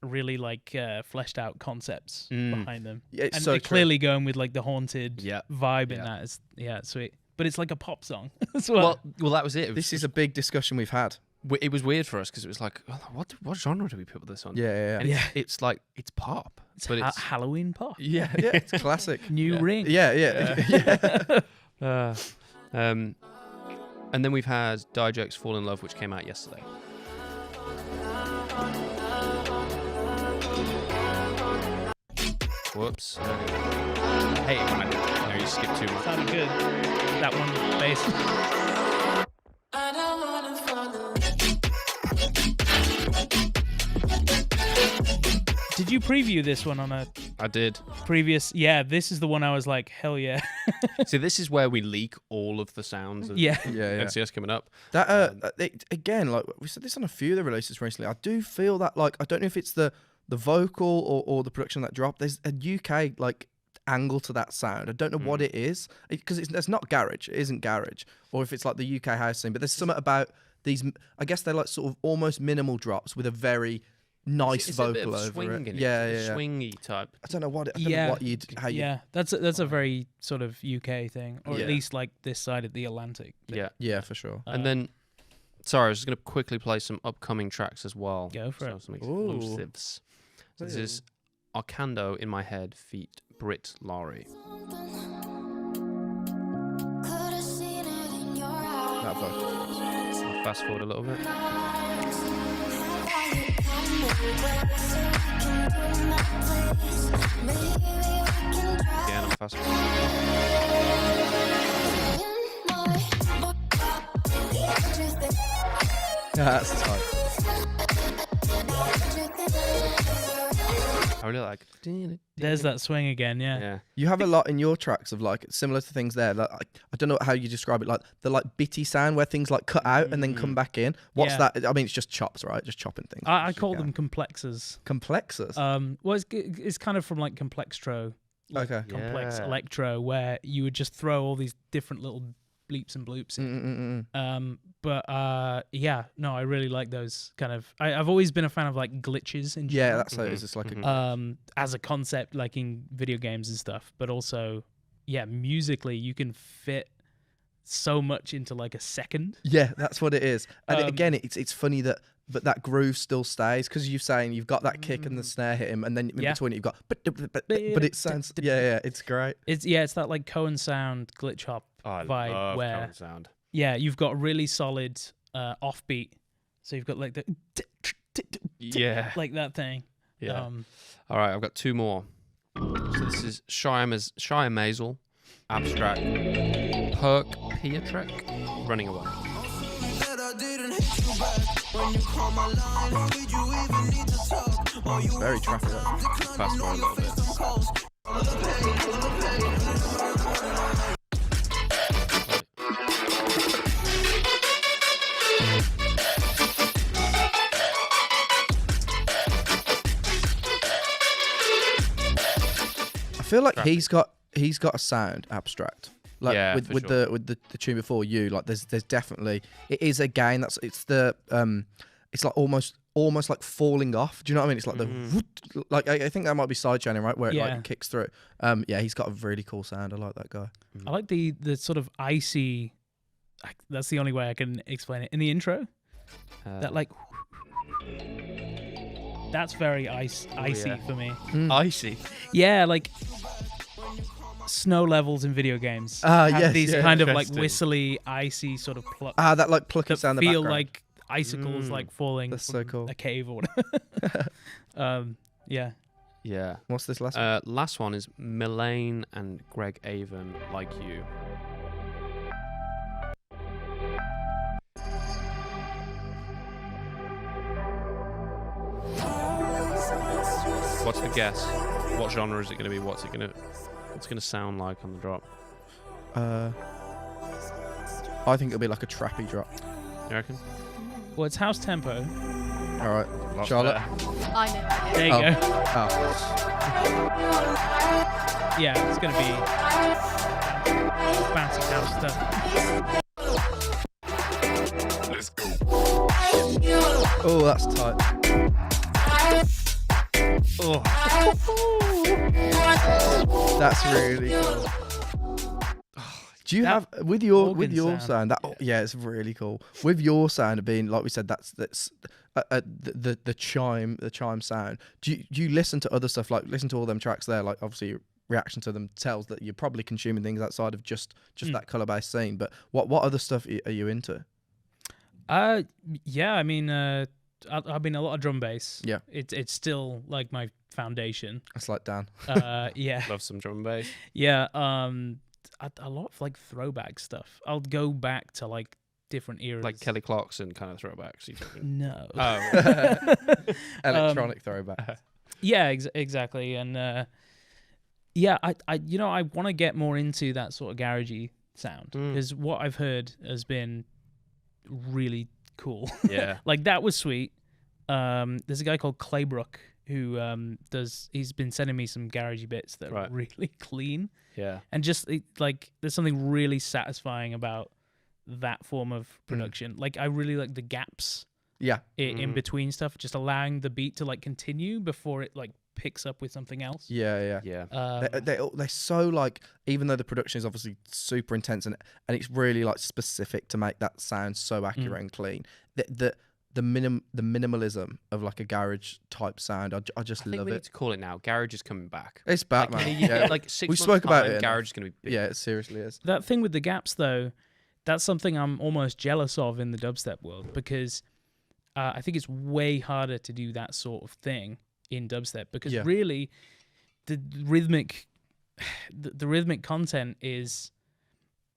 really like fleshed out concepts Mm. behind them, Yeah, it's and so they're true. clearly going with like the haunted Yeah. vibe in Yeah. that. It's sweet, but it's like a pop song as well. Well, that was it. This is a big discussion we've had. It was weird for us because it was like, oh, what genre do we put this on? Yeah, yeah, And yeah. Yeah. it's like it's pop. It's But it's- Halloween pop. Yeah, yeah, it's classic. New ring. Yeah, yeah, yeah. And then we've had Digex Fall in Love, which came out yesterday. Whoops. Hey, I know you skipped too much. Sounded good. That one bass. Did you preview this one on a I did. previous? Yeah, this is the one I was like, hell yeah. See, this is where we leak all of the sounds of Yeah. Yeah, yeah. NCS coming up. That again, like we said this on a few of the releases recently. I do feel that like I don't know if it's the vocal or the production that dropped. There's a UK like angle to that sound. I don't know what it is because it's not garage. It isn't garage, or if it's like the UK house scene. But there's something about these. I guess they're like sort of almost minimal drops with a very nice It's a bit vocal of over swing it. in it. Yeah, It's yeah, a yeah. swingy type. I don't know what. I don't know what you'd how you. Yeah, that's a very sort of UK thing, or Yeah. at least like this side of the Atlantic. Yeah. Yeah, for sure. And then, sorry, I was just going to quickly play some upcoming tracks as well. Go for it. Some Ooh. exclusives. So this is Arcando in My Head feat Brit Lari. That vocal. I'll fast forward a little bit. Again, I'm fast forward. Yeah, that's tight. I really like. There's that swing again. Yeah. Yeah. You have a lot in your tracks of like similar to things there. Like I don't know how you describe it, like the like bitty sound where things like cut out and then come back in. What's Yeah. that? I mean, it's just chops, right? Just chopping things. I Just call again. them complexes. complexes. Well, it's kind of from like complextro, Okay. complex Yeah. electro, where you would just throw all these different little bleeps and bloops in. Yeah, no, I really like those kind of. I've always been a fan of like glitches in Yeah, general. that's how it is. It's like a As a concept, like in video games and stuff, but also, yeah, musically, you can fit so much into like a second. yeah, that's what it is. And Um, again, it's funny that but that groove still stays because you're saying you've got that kick and the snare hit him, and then in Yeah. between it you've got but it sounds yeah, it's great. It's that like Cohen sound glitch hop Oh, I vibe love where Cohen sound. yeah, you've got really solid offbeat, so you've got like the Yeah. like that thing. Yeah. All right, I've got two more. So this is Shia Maisel, Abstract, Perk Pietrek, Running Away. It's very trappy. That. Fast forward a little bit. I feel like he's got a sound Abstract. Like Yeah, with for with sure. the tune before you, like there's definitely it is again it's like almost like falling off. Do you know what I mean? It's like the like I think that might be side chaining, right? Where it Yeah. like kicks through. Yeah, he's got a really cool sound. I like that guy. I like the sort of icy. That's the only way I can explain it. In the intro, that like that's very icy yeah. for me. Icy. Yeah, like snow levels in video games. Ah, have yes, these yeah. kind of like Interesting. whistly, icy sort of pluck That like plucky that sound in the feel background. like icicles like falling That's from so cool. a cave or whatever. Yeah. Yeah. What's this last one? Last one is Milane and Greg Avon, Like You. What's the guess? What genre is it going to be? What's it going to sound like on the drop? I think it'll be like a trappy drop. You reckon? Well, it's house tempo. All right, Lots Charlotte. there. I know. There you Oh. go. Oh, Yeah, it's gonna be bouncy house stuff. oh, that's tight. Oh, That's really cool. Do you That have with your organ sound sound, that? Yeah, it's really cool. With your sound of being like we said, that's the chime sound. Do you listen to other stuff, like listen to all them tracks there? Like obviously your reaction to them tells that you're probably consuming things outside of just that color based scene. But what other stuff are you into? Yeah, I mean, I've been a lot of drum bass. Yeah. It's still like my foundation. It's like Dan. Yeah. Love some drum and bass. Yeah. A lot of like throwback stuff. I'll go back to like different eras. Like Kelly Clarkson kind of throwbacks. You talking? No. Oh, Electronic throwback. Yeah, exactly. And yeah, I want to get more into that sort of garagey sound because what I've heard has been really cool. yeah. Like that was sweet. There's a guy called Claybrook who he's been sending me some garagey bits that are really clean. Yeah. And just like there's something really satisfying about that form of production. Like I really like the gaps Yeah. in between stuff, just allowing the beat to like continue before it like picks up with something else. Yeah. Yeah. They're so like, even though the production is obviously super intense and it's really like specific to make that sound so accurate and clean, the minimalism of like a garage type sound, I just I think love we need it. to call it now. Garage is coming back. It's back, Like, man. yeah. Yeah. Like 6 We months spoke about time, it. Garage is going to be big. Yeah, it seriously is. That thing with the gaps though, that's something I'm almost jealous of in the dubstep world because I think it's way harder to do that sort of thing in dubstep because really the rhythmic content is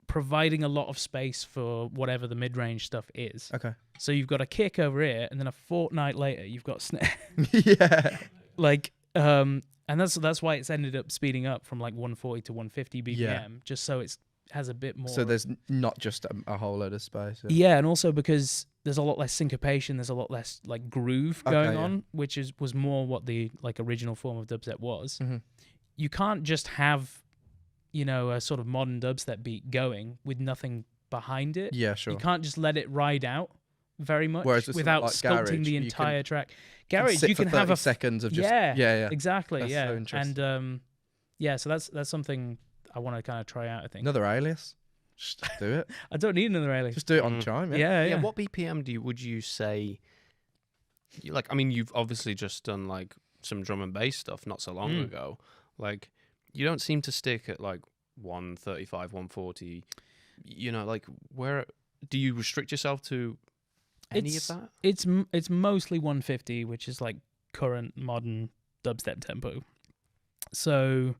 providing a lot of space for whatever the mid-range stuff is. Okay. So you've got a kick over here and then a fortnight later you've got snare. Yeah. Like and that's why it's ended up speeding up from like 140 to 150 BPM Yeah. just so it's has a bit more. So there's not just a whole load of space. Yeah, and also because there's a lot less syncopation, there's a lot less like groove going yeah. on, which was more what the like original form of dubstep was. Mhm. You can't just have, a sort of modern dubstep beat going with nothing behind it. Yeah, sure. You can't just let it ride out very much Whereas with something without like sculpting garage, the you can entire track. Garage, Sit you for can 30 have a seconds of just yeah, exactly, That's yeah, so interesting. and so that's something I want to kind of try out. I think Another alias. Just do it. I don't need another alias. Just do it on chime. Yeah. Yeah. What BPM would you say? I mean, you've obviously just done like some drum and bass stuff not so long ago. Like, you don't seem to stick at like 135, 140. Like where do you restrict yourself to? Any of that? It's mostly 150, which is like current modern dubstep tempo. So,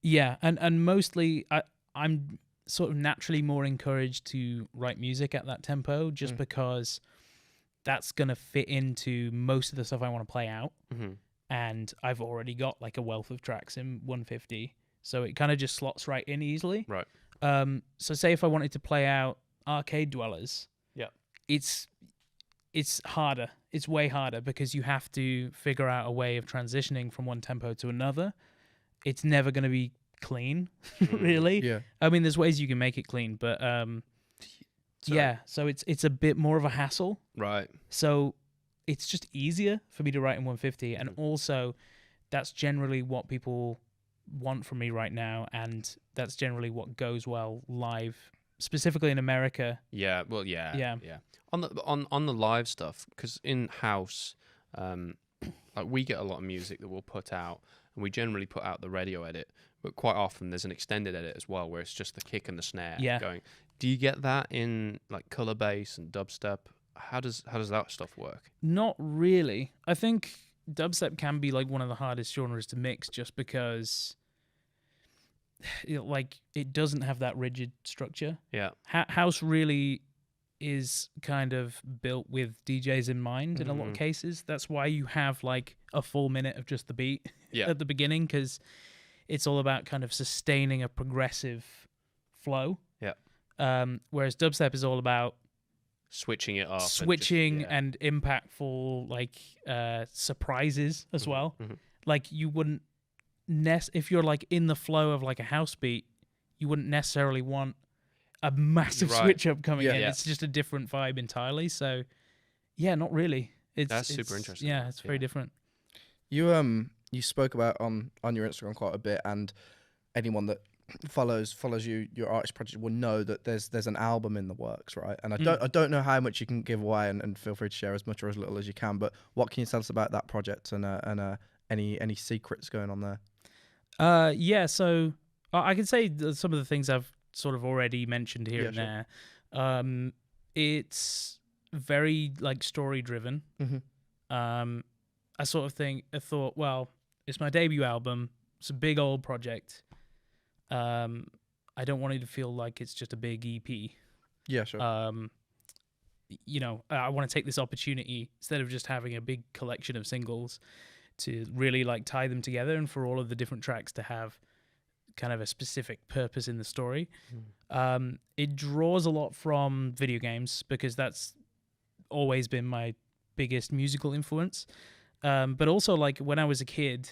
yeah, and mostly I'm sort of naturally more encouraged to write music at that tempo just because that's gonna fit into most of the stuff I want to play out, and I've already got like a wealth of tracks in 150, so it kind of just slots right in easily. Right. So say if I wanted to play out Arcade Dwellers. It's harder. It's way harder because you have to figure out a way of transitioning from one tempo to another. It's never going to be clean, really. Yeah. I mean, there's ways you can make it clean, but yeah. So it's a bit more of a hassle. Right. So it's just easier for me to write in 150, and also that's generally what people want from me right now, and that's generally what goes well live, specifically in America. Yeah. Well, yeah. Yeah. Yeah. On the live stuff, because in house, like we get a lot of music that we'll put out, and we generally put out the radio edit, but quite often there's an extended edit as well, where it's just the kick and the snare going. Do you get that in like color bass and dubstep? How does that stuff work? Not really. I think dubstep can be like one of the hardest genres to mix, just because it doesn't have that rigid structure. Yeah. House really is kind of built with DJs in mind in a lot of Mhm. cases. That's why you have like a full minute of just the beat Yeah. at the beginning, because it's all about kind of sustaining a progressive flow. Yeah. Whereas dubstep is all about Switching it up. switching and impactful like surprises as well. Mhm. Like you wouldn't if you're like in the flow of like a house beat, you wouldn't necessarily want a massive Right. switch up coming in. Yeah. It's just a different vibe entirely. So yeah, not really. That's super interesting. Yeah, it's very Yeah. different. You spoke about on your Instagram quite a bit, and anyone that follows your artist project will know that there's an album in the works, right? And I don't know how much you can give away, and feel free to share as much or as little as you can. But what can you tell us about that project and any secrets going on there? Yeah, so I can say some of the things I've sort of already mentioned here and sure. there. It's very like story driven. I thought, well, it's my debut album. It's a big old project. I don't want it to feel like it's just a big EP. Yeah, sure. I want to take this opportunity instead of just having a big collection of singles to really like tie them together, and for all of the different tracks to have kind of a specific purpose in the story. It draws a lot from video games because that's always been my biggest musical influence. But also like when I was a kid,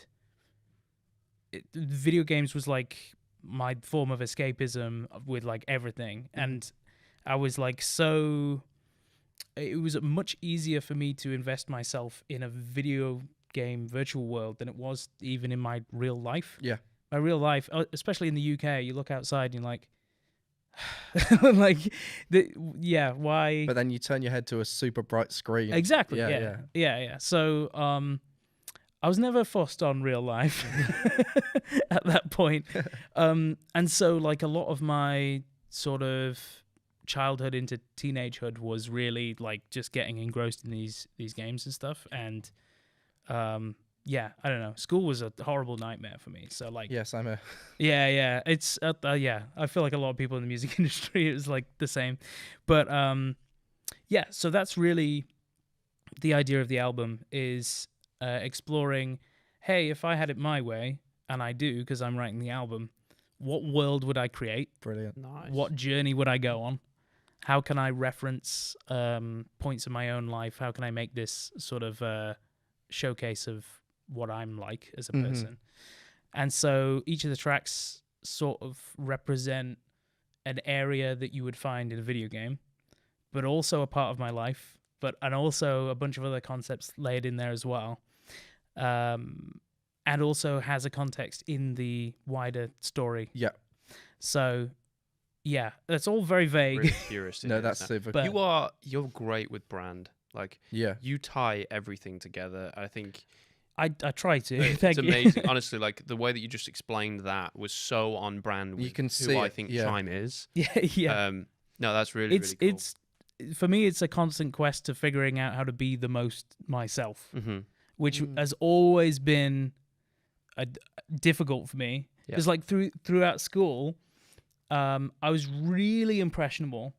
video games was like my form of escapism with like everything. And I was like, it was much easier for me to invest myself in a video game virtual world than it was even in my real life. Yeah. My real life, especially in the UK, you look outside and you're like, why? But then you turn your head to a super bright screen. Exactly. Yeah. So, I was never forced on real life at that point. And so like a lot of my sort of childhood into teenagehood was really like just getting engrossed in these games and stuff. And, I don't know. School was a horrible nightmare for me. So like, Yes, I'm a. yeah. It's I feel like a lot of people in the music industry it was like the same, but so that's really the idea of the album is exploring. Hey, if I had it my way, and I do because I'm writing the album, what world would I create? Brilliant. Nice. What journey would I go on? How can I reference points in my own life? How can I make this sort of showcase of what I'm like as a person? And so each of the tracks sort of represent an area that you would find in a video game, but also a part of my life, and also a bunch of other concepts laid in there as well. And also has a context in the wider story. Yeah. So, yeah, that's all very vague. Really curious. No, that's super. But- You're great with brand. Like Yeah. you tie everything together. I think I try to. it's Thank you. amazing. Honestly, like the way that you just explained that was so on brand with You can who see I it, think yeah. Chime is. Yeah. No, that's really It's really cool. it's for me it's a constant quest to figuring out how to be the most myself, which has always been difficult for me. Yeah. Because like throughout school, I was really impressionable,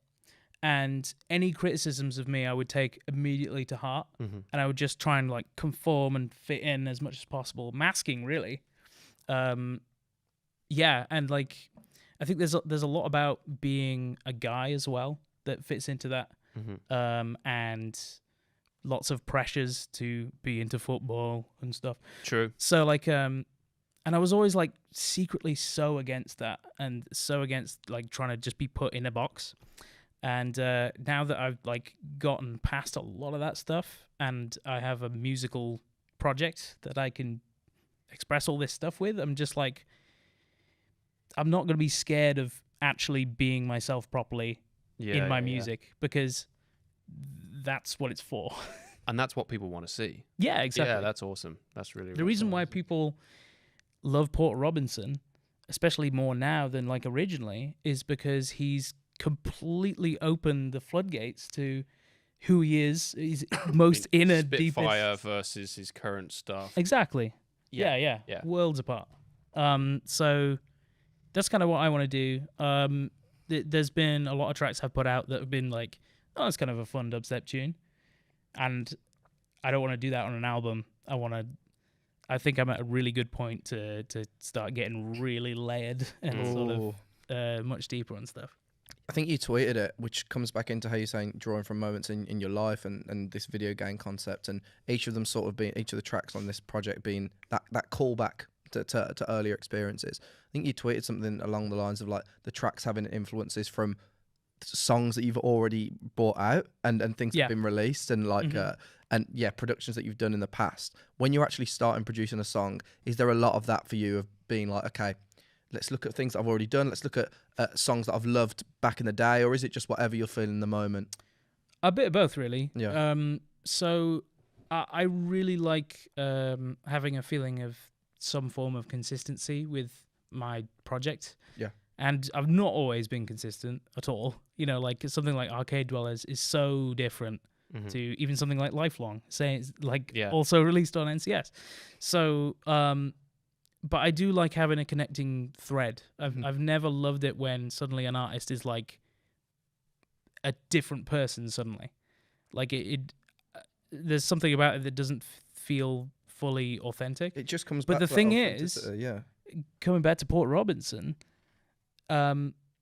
and any criticisms of me I would take immediately to heart, and I would just try and like conform and fit in as much as possible, masking really. And like I think there's a lot about being a guy as well that fits into that, and lots of pressures to be into football and stuff. True. So like and I was always like secretly so against that, and so against like trying to just be put in a box. And now that I've like gotten past a lot of that stuff, and I have a musical project that I can express all this stuff with, I'm just like, I'm not going to be scared of actually being myself properly in my music, because that's what it's for. And that's what people want to see. Yeah, exactly. Yeah, that's awesome. That's really The reason why people love Porter Robinson, especially more now than like originally, is because he's completely opened the floodgates to who he is. He's most inner, deepest. Spitfire versus his current stuff. Exactly. Yeah, Yeah. yeah. Worlds apart. So that's kind of what I want to do. There's been a lot of tracks I've put out that have been like, oh, it's kind of a fun dubstep tune, and I don't want to do that on an album. I think I'm at a really good point to start getting really layered and sort of much deeper and stuff. I think you tweeted it, which comes back into how you're saying drawing from moments in your life and this video game concept, and each of them sort of being, each of the tracks on this project being that callback to earlier experiences. I think you tweeted something along the lines of like the tracks having influences from songs that you've already brought out and things that have been released, and like productions that you've done in the past. When you're actually starting producing a song, is there a lot of that for you of being like, okay, let's look at things that I've already done. Let's look at songs that I've loved back in the day, or is it just whatever you're feeling in the moment? A bit of both, really. Yeah. So I really like having a feeling of some form of consistency with my project. Yeah. And I've not always been consistent at all. You know, like something like Arcade Dwellers is so different to even something like Lifelong, say it's like also released on NCS. So, but I do like having a connecting thread. I've never loved it when suddenly an artist is like a different person suddenly. Like there's something about it that doesn't feel fully authentic. It just comes But back the to that thing is, authenticity, coming back to Port Robinson,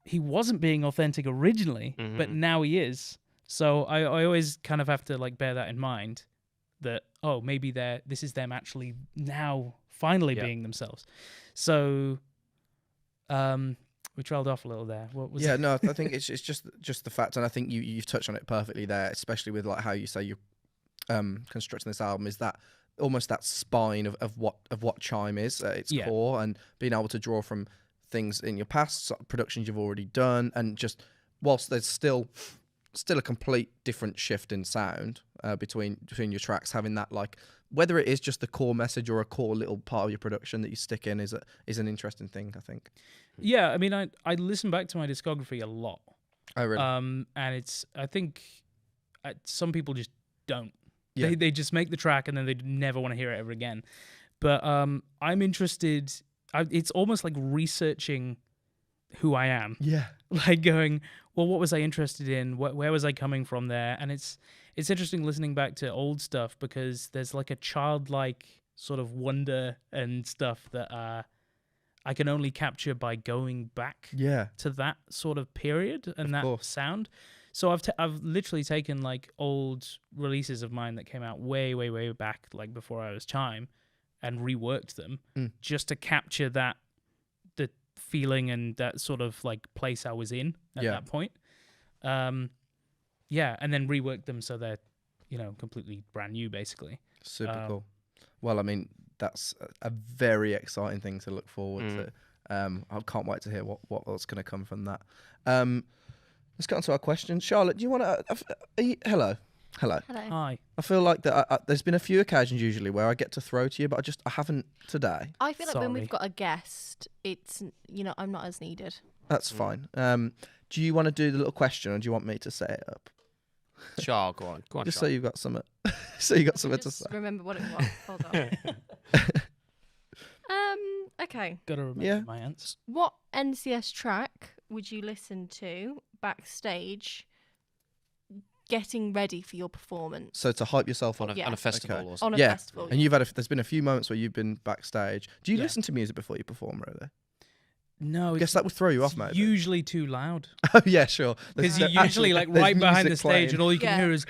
he wasn't being authentic originally, but now he is. So I always kind of have to like bear that in mind, that maybe this is them actually now finally being themselves. So we trailed off a little there. What was no, I think it's just the fact, and I think you've touched on it perfectly there, especially with like how you say you're constructing this album, is that almost that spine of what Chime is at its core, and being able to draw from things in your past, productions you've already done, and just whilst there's still a complete different shift in sound between your tracks, having that, like, whether it is just the core message or a core little part of your production that you stick in is an interesting thing, I think. Yeah, I mean, I listen back to my discography a lot. Oh, really? And I think some people just don't. Yeah. They just make the track and then they never want to hear it ever again. But I'm interested. It's almost like researching who I am. Yeah. Like going, well, what was I interested in? Where was I coming from there? And it's interesting listening back to old stuff, because there's like a childlike sort of wonder and stuff that I can only capture by going back to that sort of period and that sound. So I've literally taken like old releases of mine that came out way, way, way back, like before I was Chime, and reworked them just to capture the feeling and that sort of like place I was in at that point. And then reworked them so they're, completely brand new, basically. Super cool. Well, I mean, that's a very exciting thing to look forward to. I can't wait to hear what's going to come from that. Let's get on to our questions. Charlotte, do you want to... Hello. Hi. I feel like that. There's been a few occasions usually where I get to throw to you, but I haven't today. I feel like when Sorry. we've got a guest, it's, I'm not as needed. That's fine. Do you want to do the little question, or do you want me to set it up? Char, go on. Just Char. so you've got something. So you got something to Just say. remember what it was. Hold on. Okay. Gotta remember Yeah. my answer. What NCS track would you listen to backstage getting ready for your performance So to hype yourself on up. a festival Okay. or something. on a Yeah. festival? And you've had there's been a few moments where you've been backstage. Do you Yeah. listen to music before you perform, really? No, I guess that would throw you off, it's maybe. usually too loud. Oh yeah, sure. Because There's you're actually- usually like there's right behind the music stage, playing. and all you can Yeah. hear is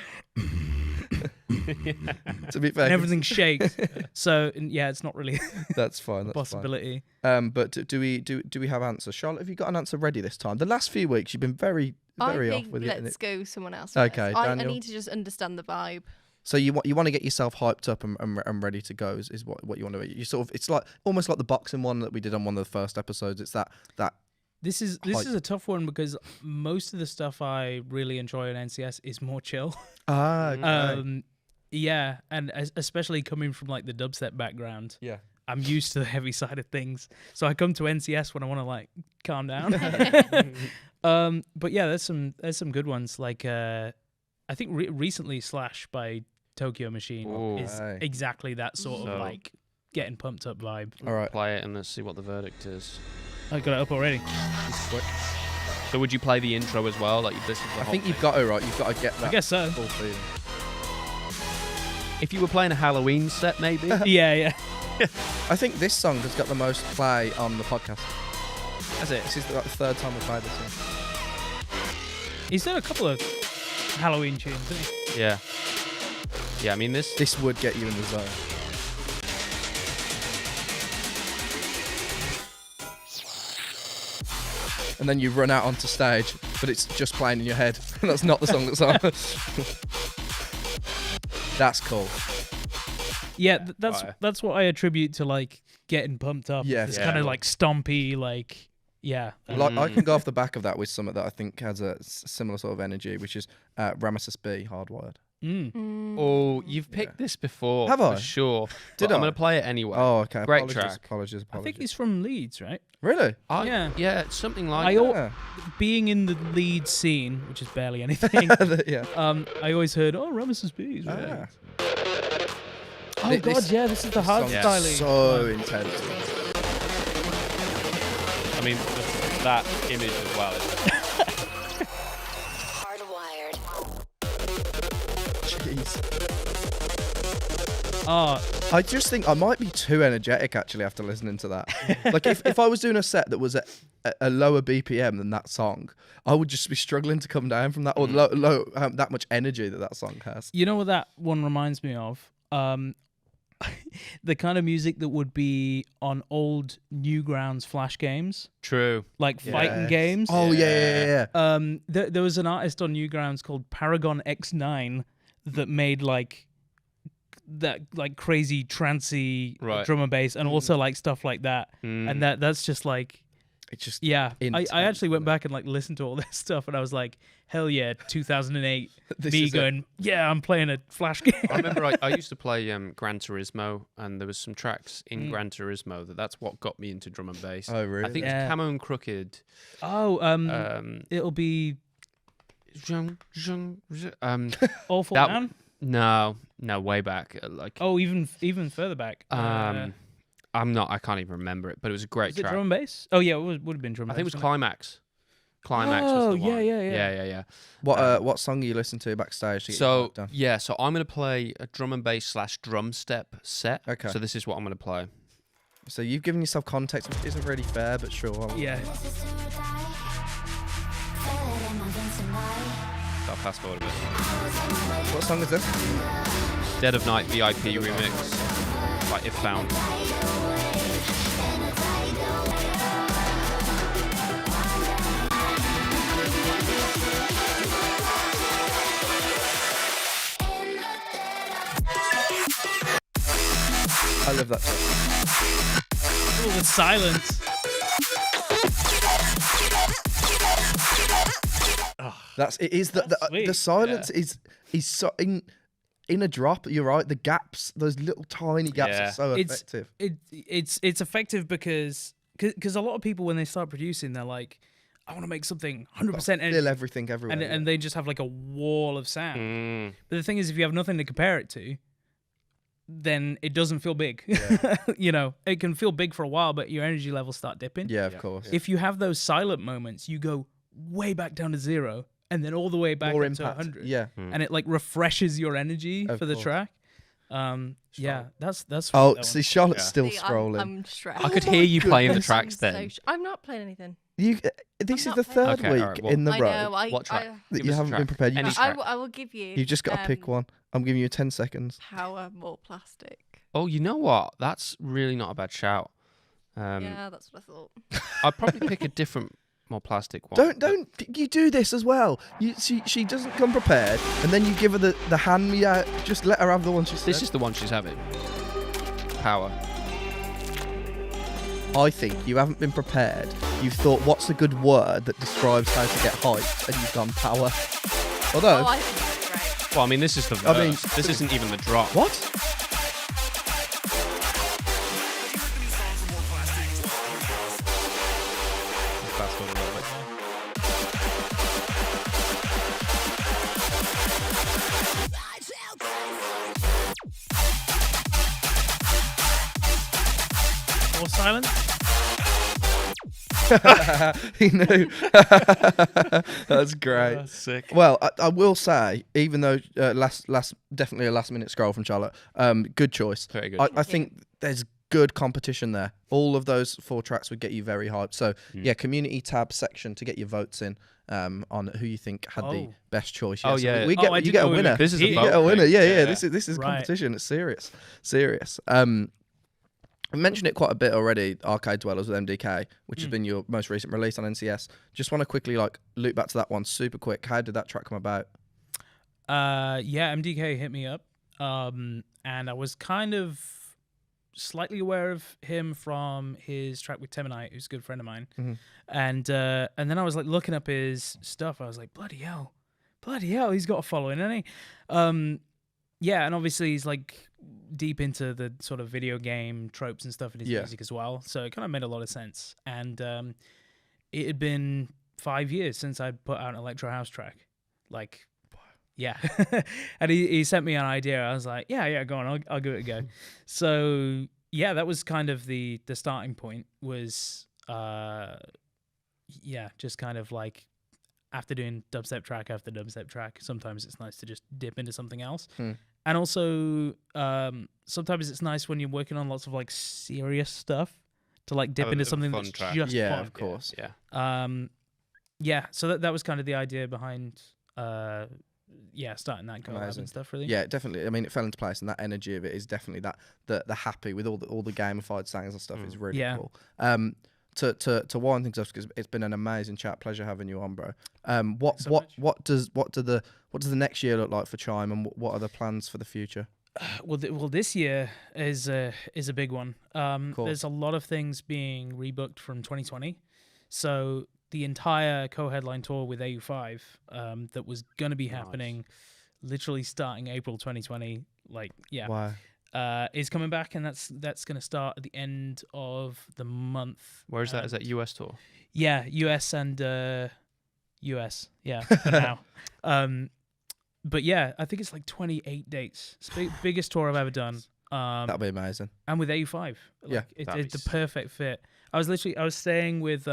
To be fair, and everything shakes. So yeah, it's not really that's fine. a That's possibility. fine. But do we have answers? Charlotte, have you got an answer ready this time? The last few weeks you've been very I off think with let's it. go someone else. Okay, first. I Daniel. need to just understand the vibe. So you want to get yourself hyped up and ready to go is what you want to do. You sort of, it's like almost like the boxing one that we did on one of the first episodes. It's that This is Hype. a tough one because most of the stuff I really enjoy on NCS is more chill. okay. Yeah, and especially coming from like the dubstep background, yeah. I'm used to the heavy side of things. So I come to NCS when I want to like calm down. But yeah, there's some good ones. Like I think recently Slash by Tokyo Machine Ooh. is Hey. exactly that sort So- of like getting pumped up vibe. All right. Play it and let's see what the verdict is. I got it up already. So would you play the intro as well? Like this is the I whole think you've thing? got it right. You've got to get that I guess so. full feeling. If you were playing a Halloween set, maybe. Yeah. I think this song has got the most play on the podcast. That's it. This is like the third time we've played this one. He's done a couple of Halloween tunes, hasn't he? Yeah. Yeah, I mean this. This would get you in the zone. And then you run out onto stage, but it's just playing in your head. That's not the song that's on. That's cool. Yeah, Right. that's what I attribute to like getting pumped up. Yeah, It's for kind of sure. like stompy, like Like I can go off the back of that with something that I think has a similar sort of energy, which is Ramesses B, Hardwired. Oh, you've picked this before. Have for I? sure. Did But I'm I? going to play it anyway. Oh, okay. Great apologies, track. Apologies. I think he's from Leeds, right? Really? Yeah. Yeah, it's something like I that. al- Yeah. Being in the Leeds scene, which is barely anything. Yeah. I always heard, oh, Ramesses B is right. Ah. Oh This- god, yeah, this is the hard Song is styling. so intense. I mean, that image as well. Hardwired. Jeez. Oh, I just think I might be too energetic actually after listening to that. Like if I was doing a set that was at a lower BPM than that song, I would just be struggling to come down from that or low that much energy that song has. you know what that one reminds me of? The kind of music that would be on old Newgrounds Flash games, True. like fighting Yes. games. Oh yeah. There was an artist on Newgrounds called Paragon X9 that made like that like crazy trancey Right. drum and bass, and also like stuff like that. And that's just like It's just yeah. I intense, actually went isn't it? back and like listened to all this stuff, and I was like, hell yeah, 2008. This me is it. going, yeah, I'm playing a Flash game. I remember I used to play Gran Turismo, and there was some tracks in Gran Turismo that's what got me into drum and bass. Oh, really? I think Yeah. it's Camo and Crooked. It'll be Awful That- Man. No, way back. Oh, even further back. I'm not. I can't even remember it, but it was a great Was it track. drum and bass? Oh yeah, it would have been drum. I think it was bass, Climax. Climax Oh, was the yeah, one. yeah. yeah. What song are you listening to backstage? To get your So work done? yeah, so I'm gonna play a drum and bass / drum step set. Okay. So this is what I'm gonna play. So you've given yourself context, which isn't really fair, but sure. Yeah. So I'll fast forward a bit. What song is this? Dead of Night VIP remix by If Found. I love that song. Oh, the silence. It is That's the sweet. silence is so in a drop. You're right. The gaps, those little tiny gaps, Yeah. are so It's- effective. It's effective because a lot of people when they start producing, they're like, I want to make something 100% Feel everything everywhere. and they just have like a wall of sound. Mm. But the thing is, if you have nothing to compare it to, then it doesn't feel big. You know, it can feel big for a while, but your energy levels start dipping. yeah, of course. If you have those silent moments, you go way back down to 0 and then all the way back More up to impact. 100. Yeah. And it like refreshes your energy Of for the course. track. Yeah, that's Oh, that see, one. Charlotte's Yeah. still See, scrolling. I'm stressed. I could hear you playing the goodness. tracks I'm then. I'm not playing anything. This is not the playing- third Okay, week alright, well, in the I row know. What track? that Give you us a haven't been track. prepared. You Any just, track. I will give you. you've just got to pick one. I'm giving you 10 seconds. Power, more plastic. Oh, you know what? That's really not a bad shout. Yeah, that's what I thought. I'd probably pick a different, more plastic one. Don't you do this as well? She doesn't come prepared, and then you give her the hand me out. Just let her have the one she said. This is the one she's having. Power. I think you haven't been prepared. You've thought, what's a good word that describes how to get hyped, and you've gone power. Although, Oh, I think that's great. Well, I mean, this is the verse. I mean- this isn't even the drop. what? Fast forward a little bit. More silent. He knew. That's great. Sick. Well, I will say, even though definitely a last minute scroll from Charlotte, good choice. Very good. I think there's good competition there. All of those 4 tracks would get you very hyped. So yeah, community tab section to get your votes in on who you think had the Oh. best choice. Oh, so yeah. we Oh, get I you didn't get a know we were winner. This is a You vote get a winner. thing. Yeah. Yeah. This is Right. competition. It's serious. I mentioned it quite a bit already. Arcade Dwellers with MDK, which has been your most recent release on NCS. Just want to quickly loop back to that one super quick. How did that track come about? Yeah, MDK hit me up, and I was kind of slightly aware of him from his track with Temanite, who's a good friend of mine. Mhm. And then I was like looking up his stuff. I was like, bloody hell, he's got a following, hasn't he? Yeah, and obviously he's like deep into the sort of video game tropes and stuff in his Yeah. music as well. So it kind of made a lot of sense. And it had been 5 years since I'd put out an electro house track. Like, yeah. And he sent me an idea. I was like, yeah, go on, I'll give it a go. So yeah, that was kind of the starting point. Was just kind of like after doing dubstep track after dubstep track, sometimes it's nice to just dip into something else. And also sometimes it's nice when you're working on lots of like serious stuff to like dip Have a into bit of a something fun that's track. just Yeah, fun. of course. Yeah. So that was kind of the idea behind starting that collab Amazing. and stuff, really. Yeah, definitely. I mean, it fell into place, and that energy of it is definitely that the happy with all the gamified sounds and stuff is really Yeah. cool. To wind things up, because it's been an amazing chat. Pleasure having you on, bro. What does the next year look like for Chime, and what are the plans for the future? Well, this year is a big one. Cool. There's a lot of things being rebooked from 2020. So the entire co-headline tour with AU5 that was going to be happening literally starting April 2020, Wow. is coming back, and that's going to start at the end of the month. Where is that? Is that US tour? Yeah, US and US. Yeah, for now. But yeah, I think it's like 28 dates. It's biggest tour I've ever done. That'd be amazing. And with AU5, Yeah, it's the perfect fit. I was staying with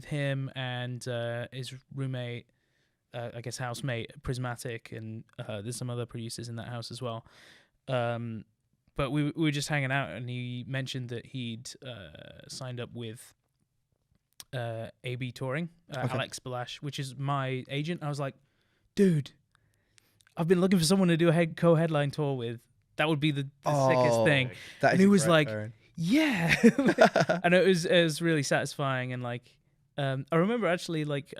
him and his roommate, I guess housemate, Prismatic, and there's some other producers in that house as well. But we were just hanging out, and he mentioned that he'd signed up with AB Touring, Alex Balash, which is my agent. I was like, dude, I've been looking for someone to do a co-headline tour with. That would be the sickest thing. That And is he a was great like, pairing. Yeah. And it was really satisfying, and like I remember actually like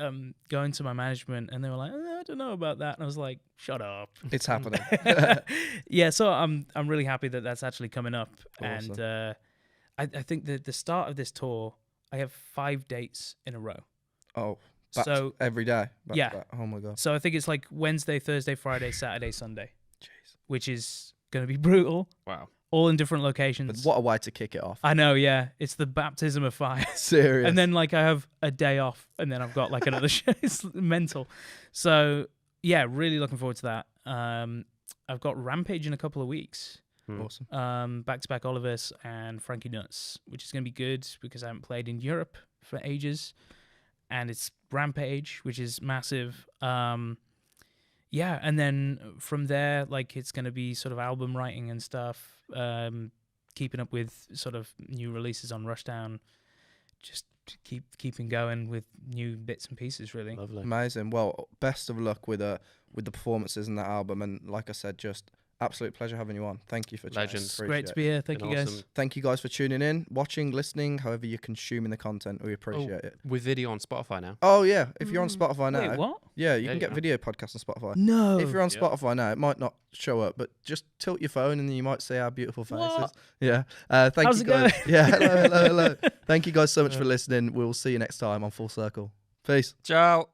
going to my management, and they were like, I don't know about that, and I was like, shut up. It's happening. Yeah, so I'm really happy that that's actually coming up. Awesome. And I think that the start of this tour, I have 5 dates in a row. Oh, So every day. Back to yeah. back. Oh my god. So I think it's like Wednesday, Thursday, Friday, Saturday, Sunday, Jeez. which is going to be brutal, Wow. all in different But locations. what a way to kick it off. I know, yeah. It's the baptism of fire. Serious. And then like I have a day off, and then I've got like another show. It's mental. So yeah, really looking forward to that. I've got Rampage in a couple of weeks. Awesome. Back to back Olivers and Frankie Nuts, which is going to be good because I haven't played in Europe for ages, and it's Rampage, which is massive. Yeah, and then from there, like it's going to be sort of album writing and stuff, keeping up with sort of new releases on Rushdown, just keeping going with new bits and pieces, really. Lovely. Amazing. Well, best of luck with the performances in that album, and like I said, just absolute pleasure having you on. Thank you for chatting. Legend. It's great Appreciate to it. be here. Thank Been you guys. awesome. Thank you guys for tuning in, watching, listening, however you're consuming the content. We Oh, appreciate it. with video on Spotify now. Oh yeah, if you're on Spotify now, Wait, what? yeah, you Yeah, can you get can. video podcasts on Spotify. No. If you're on Yeah. Spotify now, it might not show up, but just tilt your phone and then you might see our beautiful faces. What? Yeah. Thank How's you it guys. going? Yeah. Hello. Thank you guys so much for listening. We'll see you next time on Full Circle. Peace. Ciao.